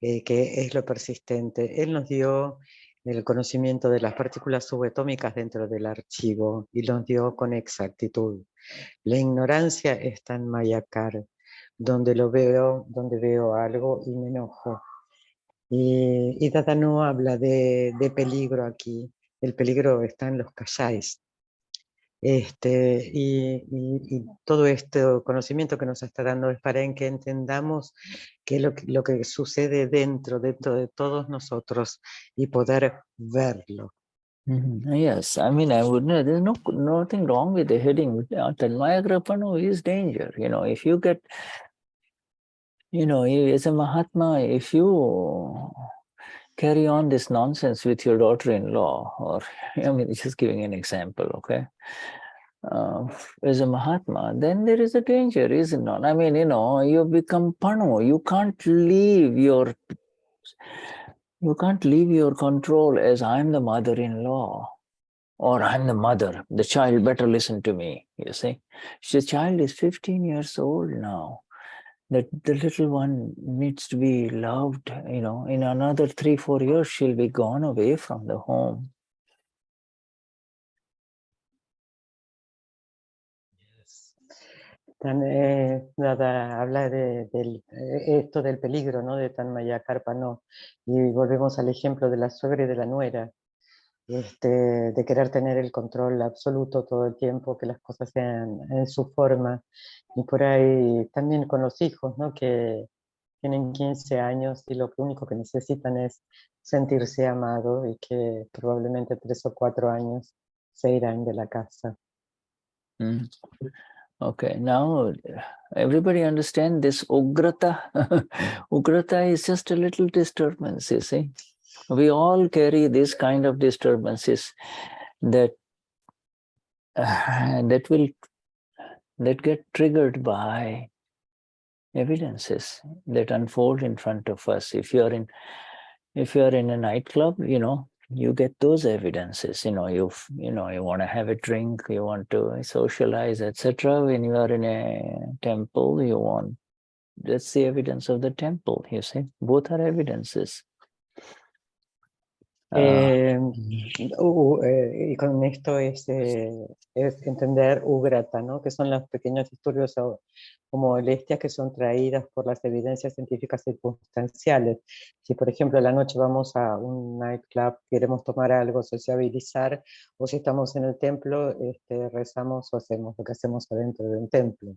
que es lo persistente. Él nos dio el conocimiento de las partículas subatómicas dentro del archivo y los dio con exactitud. La ignorancia es Tanmyakaar, donde veo algo y me enojo. Y Dada no habla de peligro aquí. El peligro está en los Kashayas. Y todo este conocimiento que nos está dando es para que entendamos qué es lo que sucede dentro de todos nosotros y poder verlo. Yes, I mean, there's nothing wrong with the heading. Tanmyakaar Panoo is danger. If you get, as a Mahatma, if you carry on this nonsense with your daughter-in-law, or, just giving an example, okay? as a Mahatma, then there is a danger, isn't it? I mean, you become Panoo. You can't leave your control as I'm the mother-in-law or I'm the mother. The child better listen to me, you see. The child is 15 years old now. That the little one needs to be loved, in another 3-4 years, she'll be gone away from the home. Nada, habla esto del peligro, ¿no? De Tanmyakaar Panoo. Y volvemos al ejemplo de la suegra y de la nuera, de querer tener el control absoluto todo el tiempo, que las cosas sean en su forma. Y por ahí también con los hijos, ¿no? Que tienen 15 años y lo único que necesitan es sentirse amado y que probablemente 3 o 4 años se irán de la casa. Mm. Okay, now everybody understand this ugrata? Ugrata is just a little disturbance, you see. We all carry this kind of disturbances that get triggered by evidences that unfold in front of us. If you are in a nightclub, you get those evidences. You want to have a drink, you want to socialize, etc. When you are in a temple, that's the evidence of the temple. You see, both are evidences. Y con esto es entender ugrata, ¿no? Que son los pequeños disturbios o molestias que son traídas por las evidencias científicas circunstanciales. Si por ejemplo a la noche vamos a un nightclub, queremos tomar algo, sociabilizar, o si estamos en el templo, rezamos o hacemos lo que hacemos adentro de un templo.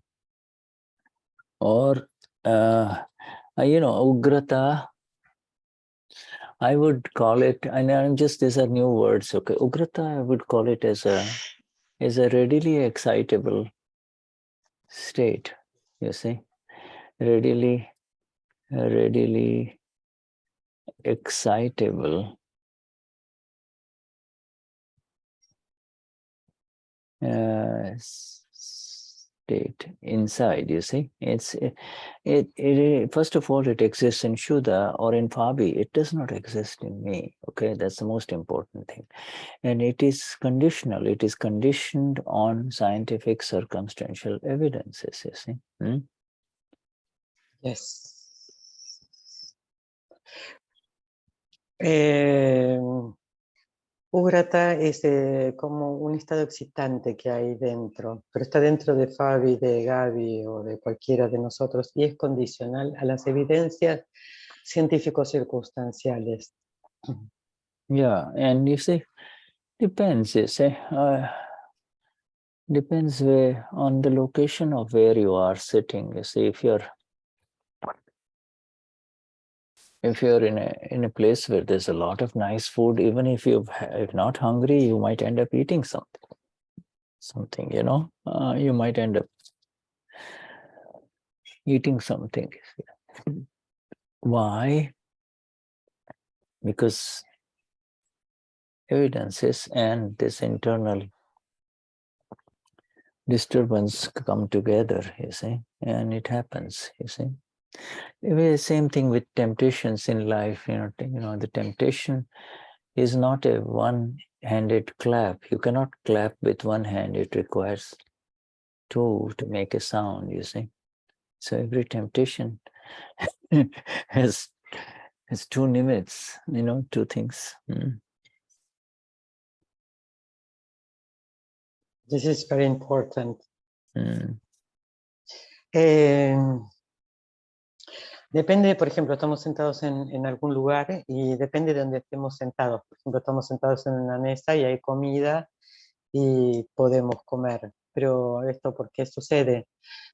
Or, ugrata, I would call it, and these are new words, okay. Ugrata, I would call it as a readily excitable state, you see. Readily excitable state inside, you see. It first of all, it exists in Shuddha or in Fabi. It does not exist in me, okay. That's the most important thing. And it is conditional. It is conditioned on scientific circumstantial evidences, you see. Yes. Ugrata es como un estado excitante que hay dentro, pero está dentro de Fabi, de Gaby o de cualquiera de nosotros y es condicional a las evidencias científico-circunstanciales. Yeah, and you see, depends, you see. Depends on the location of where you are sitting. You see, if you're in a place where there's a lot of nice food, even if you're not hungry, you might end up eating something. You might end up eating something. Why? Because evidences and this internal disturbance come together, you see, and it happens, you see. Same thing with temptations in life, the temptation is not a one-handed clap. You cannot clap with one hand. It requires two to make a sound, you see. So every temptation has two limits, two things. This is very important. Depende, por ejemplo, estamos sentados en algún lugar y depende de donde estemos sentados. Por ejemplo, estamos sentados en una mesa y hay comida y podemos comer. Pero esto, ¿por qué sucede?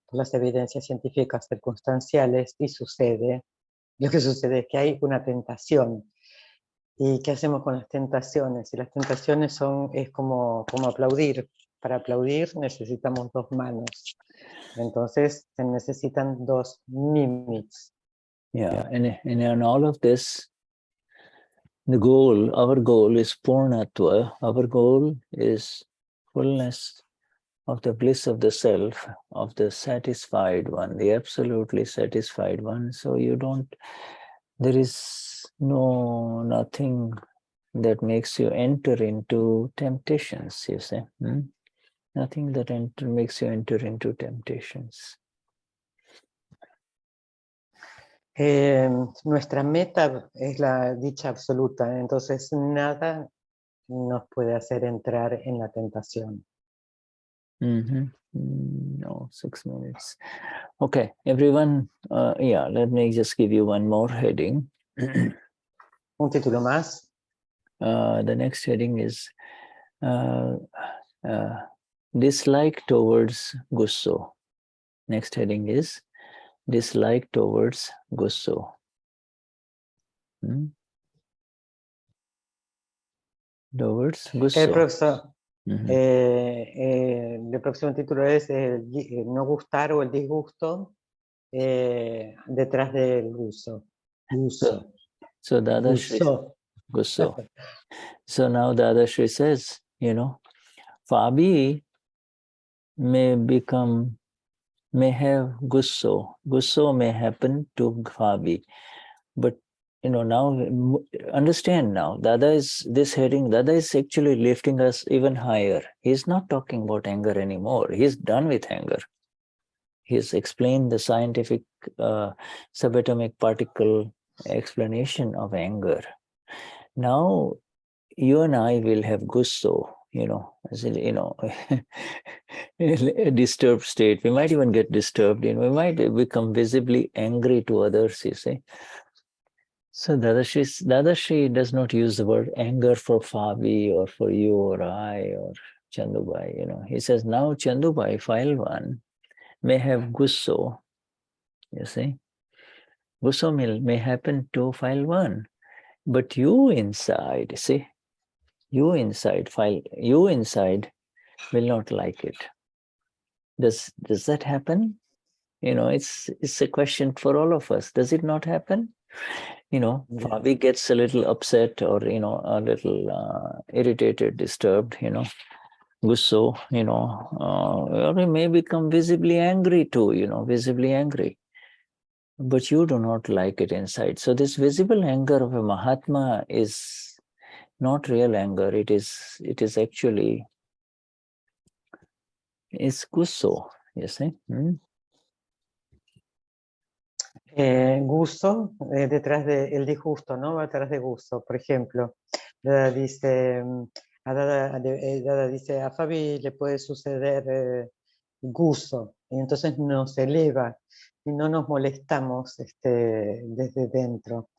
Por las evidencias científicas circunstanciales y sucede. Lo que sucede es que hay una tentación. ¿Y qué hacemos con las tentaciones? Y las tentaciones es como aplaudir. Para aplaudir necesitamos 2 manos. Entonces se necesitan 2 mimics. Yeah, and in all of this, our goal is Purnatva. Our goal is fullness of the bliss of the self, of the satisfied one, the absolutely satisfied one. So you don't, there is nothing that makes you enter into temptations, you see. Nothing that makes you enter into temptations. Nuestra meta es la dicha absoluta, entonces nada nos puede hacer entrar en la tentación. No, 6 minutes. Okay, everyone, yeah, let me just give you one more heading. Un título más. The next heading is dislike towards Gusso. Next heading is dislike towards Gusso. Towards Gusso. El próximo título es no gustar o el disgusto detrás del gusto. Gusto. So Dadashri, Gusso. So now Dadashri says, you know, Fabi may have Gusso. Gusso may happen to Fabi. But, you know, now, understand now, Dada is actually lifting us even higher. He's not talking about anger anymore. He's done with anger. He's explained the scientific subatomic particle explanation of anger. Now, you and I will have Gusso, a disturbed state. We might even get disturbed, we might become visibly angry to others, you see. So Dadashri does not use the word anger for Fabi or for you or I or Chandubai, He says, now Chandubai, file 1, may have Gusso, you see. Gusso may happen to file 1. But you inside, see, you inside will not like it. Does that happen? It's a question for all of us. Does it not happen? Fabi gets a little upset or, a little irritated, disturbed, Gusso, or he may become visibly angry too, visibly angry. But you do not like it inside. So this visible anger of a Mahatma is not real anger. It is actually, it's Gusso, you see. Gusto, detrás del disgusto, ¿no? Detrás de gusto. Por ejemplo, Dada dice, Dada dice, a Fabi le puede suceder gusto, y entonces nos eleva y no nos molestamos desde dentro.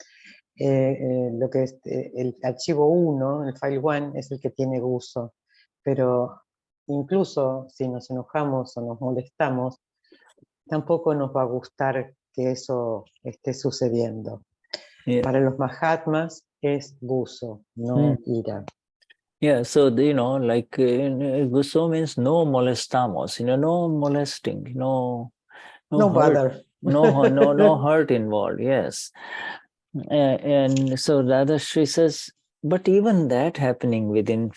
Lo que es el archivo 1, el file 1, es el que tiene gusto, pero incluso si nos enojamos o nos molestamos, tampoco nos va a gustar que eso esté sucediendo. Yeah. Para los Mahatmas es gusto, no ira. Yeah, so like Gusso means no molestamos, no molesting, no hurt, bother. no hurt involved. Yes, and so Dadashri says, but even that happening within,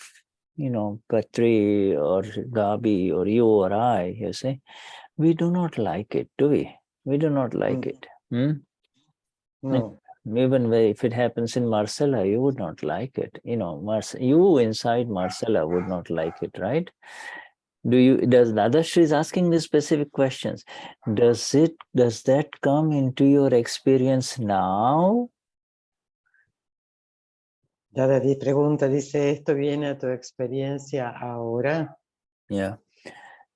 Patri or Gabi or you or I, you see, we do not like it, do we? We do not like it. No. Even if it happens in Marcella, you would not like it. You inside Marcella would not like it, right? Does Dadashri is asking these specific questions? Does that come into your experience now? Dada pregunta, dice, ¿esto viene a tu experiencia ahora? Yeah.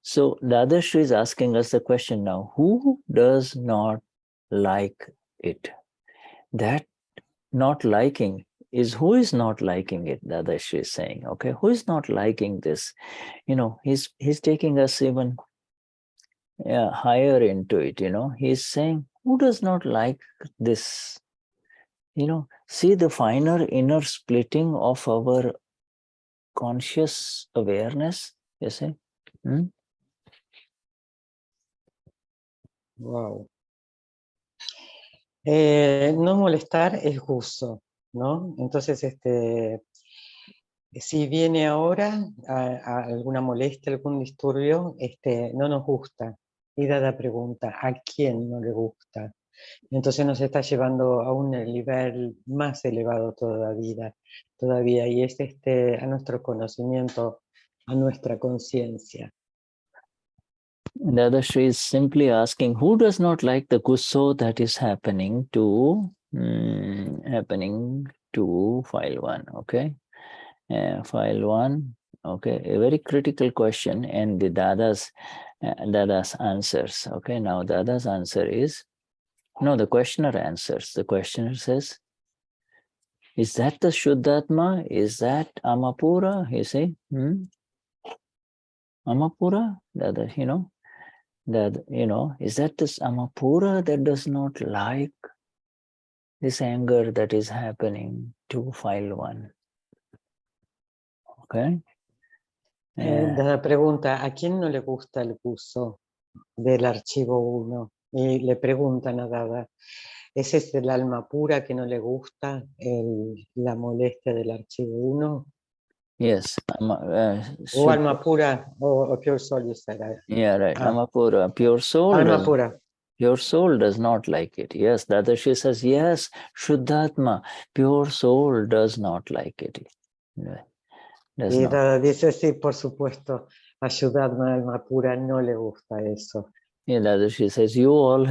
So Dadashri is asking us the question now, who does not like it? That not liking is who is not liking it, Dadashri is saying, okay? Who is not liking this? He's taking us even higher into it, He's saying, who does not like this? See the finer inner splitting of our conscious awareness, you see? Wow. No molestar es gusto, ¿no? Entonces, si viene ahora a alguna molestia, algún disturbio, no nos gusta. Y Dada pregunta, ¿a quién no le gusta? Entonces nos está llevando a un nivel más elevado todavía y es a nuestro conocimiento, a nuestra conciencia. Dadashri is simply asking, who does not like the gusso that is happening to file 1, okay? File 1, okay, a very critical question, and the Dada's answers, okay? Now Dada's answer is, no, the questioner answers. The questioner says, is that the Shuddhatma? Is that Amapura? You see? Amapura? Dada, is that this Amapura that does not like this anger that is happening to file 1? Okay? Dada pregunta, ¿a quién no le gusta el Gusso del archivo 1? Y le preguntan a Dada, ¿ese es el alma pura que no le gusta la molestia del archivo 1? Yes. O alma pura, o pure soul, you said. Yeah, right. Amapura, pure soul. Alma pura. Your soul does not like it. Yes, Dadashi says, yes, Shuddhatma, pure soul does not like it. Does Y not. Dada dice, sí, por supuesto, a Shuddhatma, alma pura, no le gusta eso. Yeah, Dadashi says, you all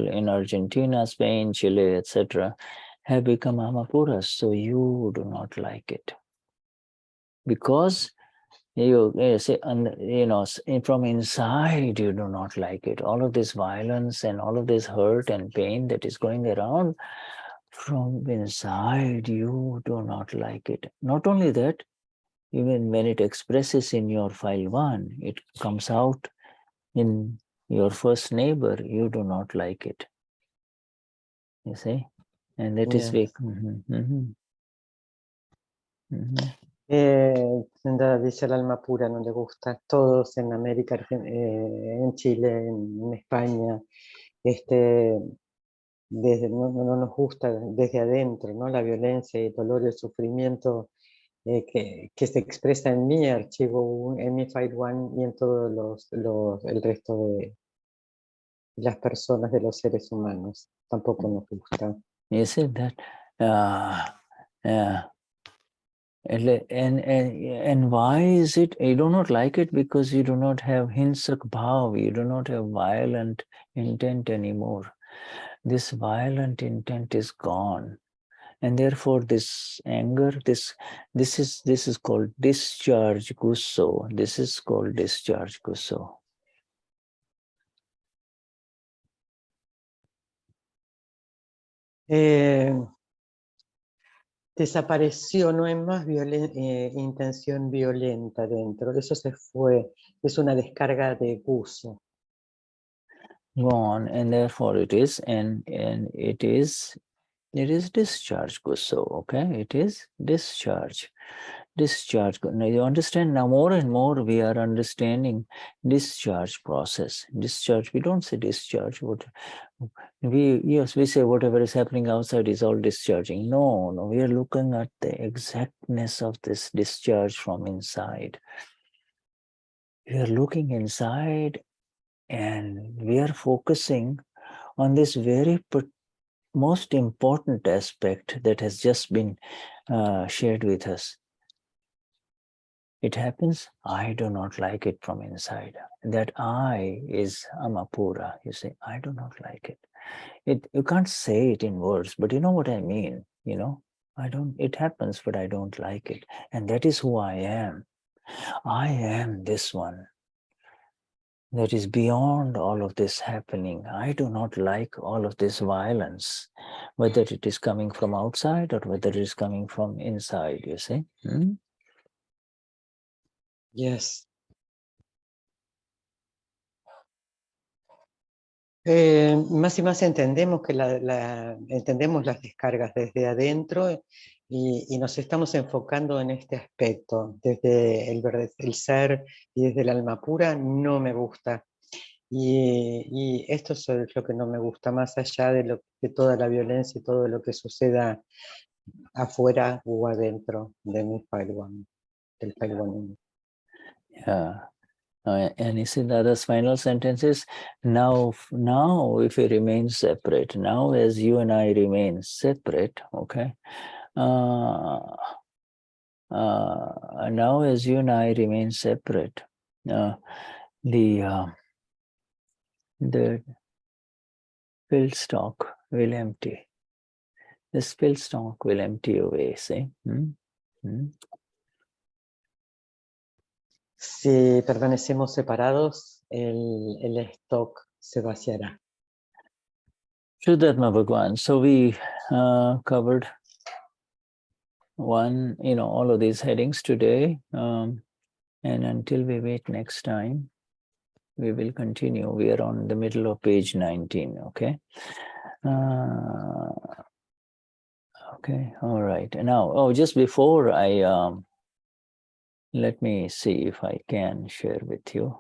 in Argentina, Spain, Chile, etc., have become Amapuras, so you do not like it. Because you say, from inside you do not like it. All of this violence and all of this hurt and pain that is going around, from inside you do not like it. Not only that, even when it expresses in your file 1, it comes out in your first neighbor, you do not like it. You see? And that is big. Dice el alma pura, no le gusta. Todos en América, en Chile, en España, no nos gusta desde adentro, ¿no? La violencia y el dolor y el sufrimiento que se expresa en mi archivo, en mi file 1 y en todos el resto de las personas, de los seres humanos. Tampoco nos gusta. You see that? And why is it you do not like it? Because you do not have hinsak bhav, you do not have violent intent anymore. This violent intent is gone, and therefore this anger, this is called discharge gusso. This is called discharge gusso. Desapareció, no hay más intención violenta dentro, eso se fue, es una descarga de Gusso. Gone, and therefore it is, and it is discharge gusso, okay? It is discharge. Now you understand, now more and more we are understanding discharge process. Discharge, we don't say discharge. We say whatever is happening outside is all discharging. No, we are looking at the exactness of this discharge from inside. We are looking inside and we are focusing on this very most important aspect that has just been shared with us. It happens, I do not like it from inside. That I is Amapura. You say, I do not like it. You can't say it in words, but you know what I mean, it happens, but I don't like it. And that is who I am. I am this one that is beyond all of this happening. I do not like all of this violence, whether it is coming from outside or whether it is coming from inside, you see. Yes. Más y más entendemos que entendemos las descargas desde adentro y nos estamos enfocando en este aspecto. Desde el ser y desde el alma pura no me gusta. Y esto es lo que no me gusta, más allá de toda la violencia y todo lo que suceda afuera o adentro de mi file one, del file one. Yeah. And you see the other final sentences. Now, if we remain separate, now as you and I remain separate, okay. Now as you and I remain separate, the filled stock will empty. This filled stock will empty away. See. Si permanecemos separados, el stock se vaciará. Vishuddhatma Bhagwan. So we covered all of these headings today. And until we meet next time, we will continue. We are on the middle of page 19, okay? Okay, all right. Now, just before I, let me see if I can share with you.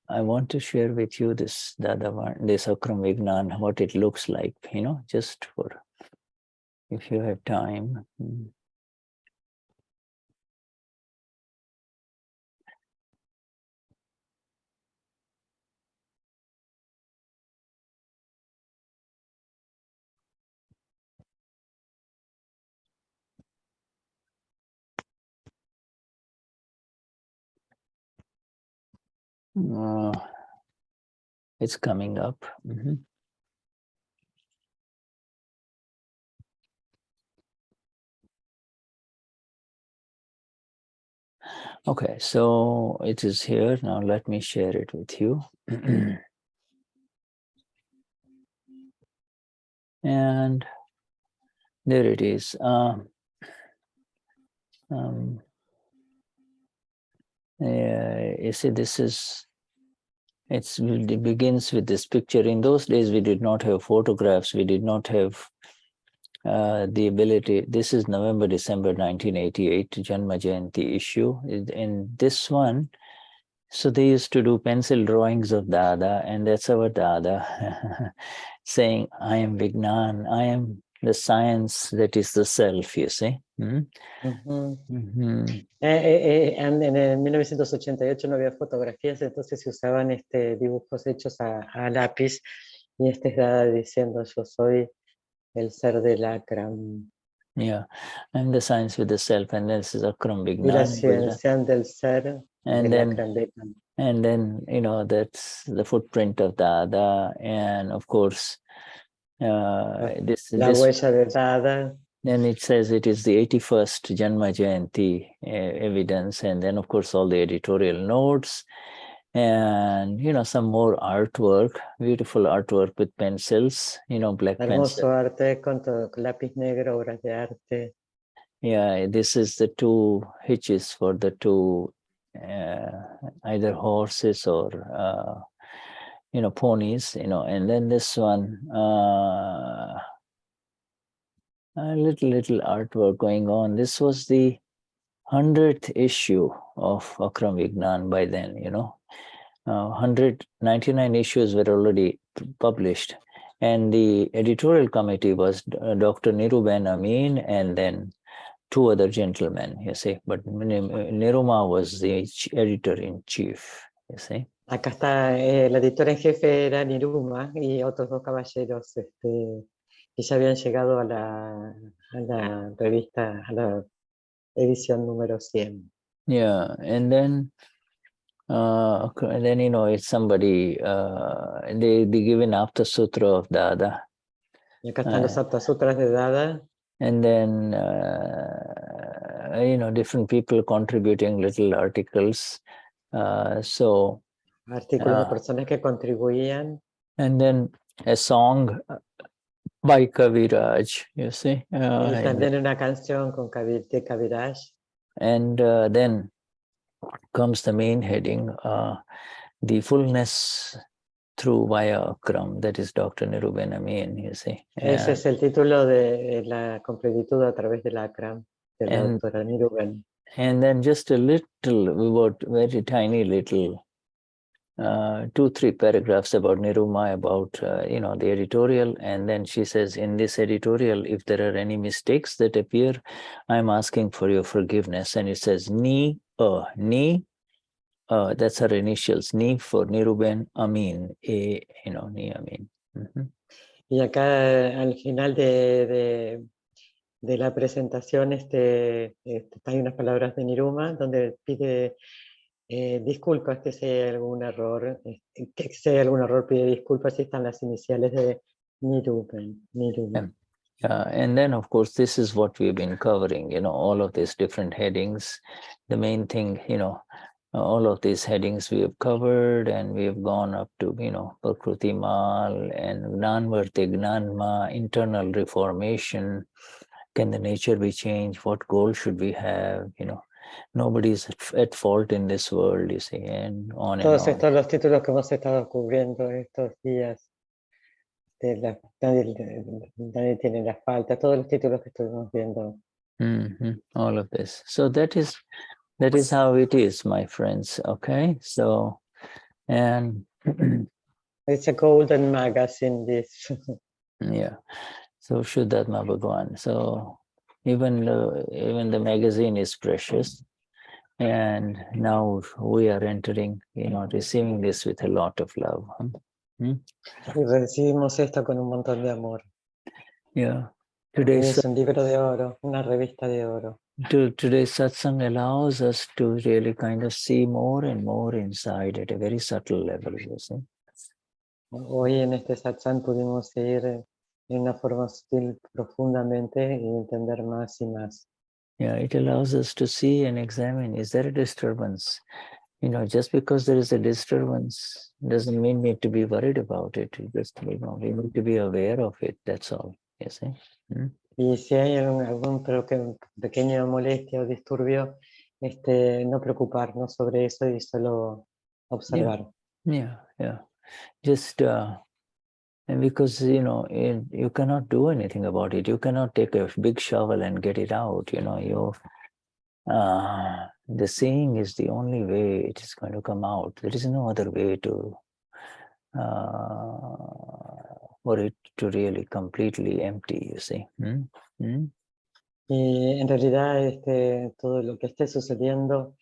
I want to share with you this Akram Vignan, what it looks like, just for, if you have time. It's coming up. Okay, so it is here. Now let me share it with you. And there it is. You see, it begins with this picture. In those days, we did not have photographs. We did not have the ability. This is November, December 1988, Janma Jayanti issue. In this one, so they used to do pencil drawings of Dada, and that's our Dada, saying, I am Vignan, I am the science that is the self, you see. En el 1988 no había fotografías, entonces se usaban dibujos hechos a lápiz, y es Dada diciendo, yo soy el ser del Akram. Yeah, I'm the science with the self, and this is Akram Vignan. Y la ciencia del ser del Akram Vignan. And then, that's the footprint of Dada, and of course, La huella de Dada. Then it says it is the 81st Janma Jayanti evidence, and then of course all the editorial notes, and some more artwork, beautiful artwork with pencils, black pencil. Hermoso arte con lápiz negro, obras de arte. Yeah, this is the two hitches for the two either horses or ponies, and then this one. A little artwork going on. This was the 100th issue of Akram Vignan by then, 199 issues were already published. And the editorial committee was Dr. Niruben Amin and then two other gentlemen, you see. But Niruma was the editor-in-chief, you see. Acá está, la editora en jefe era Niruma y otros dos caballeros que ya habían llegado a la revista, a la edición número 100. Yeah, and then it's somebody, they give an Apta Sutra of Dada. Y acá están los Apta Sutras de Dada. And then, different people contributing little articles. Artículos de personas que contribuían. And then a song by Kaviraj, you see. Y también una canción con de Kaviraj. And then comes the main heading, the fullness through via Akram, that is Dr. Niruben Amin, you see. Ese es el título de la completitud a través del Akram, de la doctora Niruben. And then just a little, very tiny little 2-3 paragraphs about Niruma, about the editorial, and then she says, in this editorial, if there are any mistakes that appear, I'm asking for your forgiveness. And it says Ni, that's her initials, Ni for Niruben, Amin, Ni Amin. Y acá al final de la presentación hay unas palabras de Niruma donde pide disculpas que si hay algún error, pide disculpas si están las iniciales de Niruben. And then, of course, this is what we've been covering, all of these different headings. The main thing, all of these headings we have covered, and we have gone up to, Prakruti Mal and Gnanvarti Gnanma, internal reformation. Can the nature be changed? What goal should we have? Nobody is at fault in this world, you see, and on and Todos on. estos los títulos que hemos estado cubriendo estos días, nadie tiene la falta, todos los títulos que estuvimos viendo. All of this. So that is how it is, my friends. Okay, so and it's a golden magazine, this. Yeah. So Vishuddhatma Bhagwan. So even the magazine is precious, and now we are entering, receiving this with a lot of love. Y recibimos esto con un montón de amor. Yeah. Y es un libro de oro, una revista de oro. Today's satsang allows us to really kind of see more and more inside at a very subtle level, you see. Hoy en este satsang pudimos ir en una forma sutil profundamente y entender más y más. Yeah, it allows us to see and examine, is there a disturbance? Just because there is a disturbance doesn't mean we need to be worried about it. Just, we need to be aware of it, that's all, you see. Y si hay algún pequeño molestia o disturbio, no preocuparnos sobre eso y solo observar. Yeah. Just and because you cannot do anything about it. You cannot take a big shovel and get it out. The seeing is the only way it is going to come out. There is no other way to for it to really completely empty, you see. Y en realidad todo lo que esté sucediendo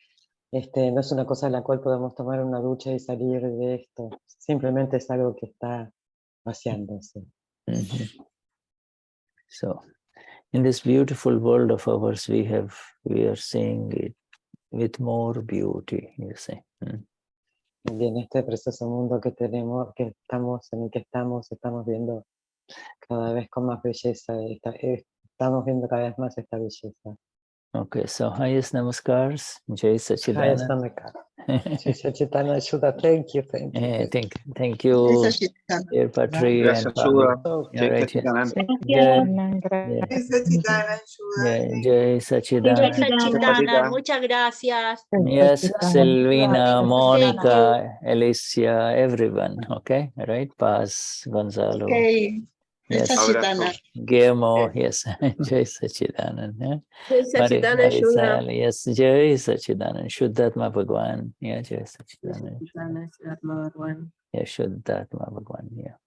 no es una cosa en la cual podemos tomar una ducha y salir de esto. Simplemente es algo que está vaciándose. So, in this beautiful world of ours, we are seeing it with more beauty, you see. Y en este precioso mundo que tenemos, en el que estamos viendo cada vez con más belleza. Estamos viendo cada vez más esta belleza. Okay, so highest namaskars, Jai Sachidanand. Highest Tanmyakaar. Jai Sachidanand Shuddha. Thank you. Thank you, dear Patricia and Fabi. Right here. Jai Sachidanand. Sachidanand, muchas gracias. Yes, Silvina, Monica, Alicia, everyone. Okay, right? Paz, Gonzalo. Okay. Yes, Guillermo. Yes, Jai Sachidanand. Yeah. Jai Sachidanand Shuddha. Marisal, yes, Jai Sachidanand. Shuddhatma Bhagwan. Yeah, Jai Sachidanand. Yeah, Shuddhatma Bhagwan. Yeah.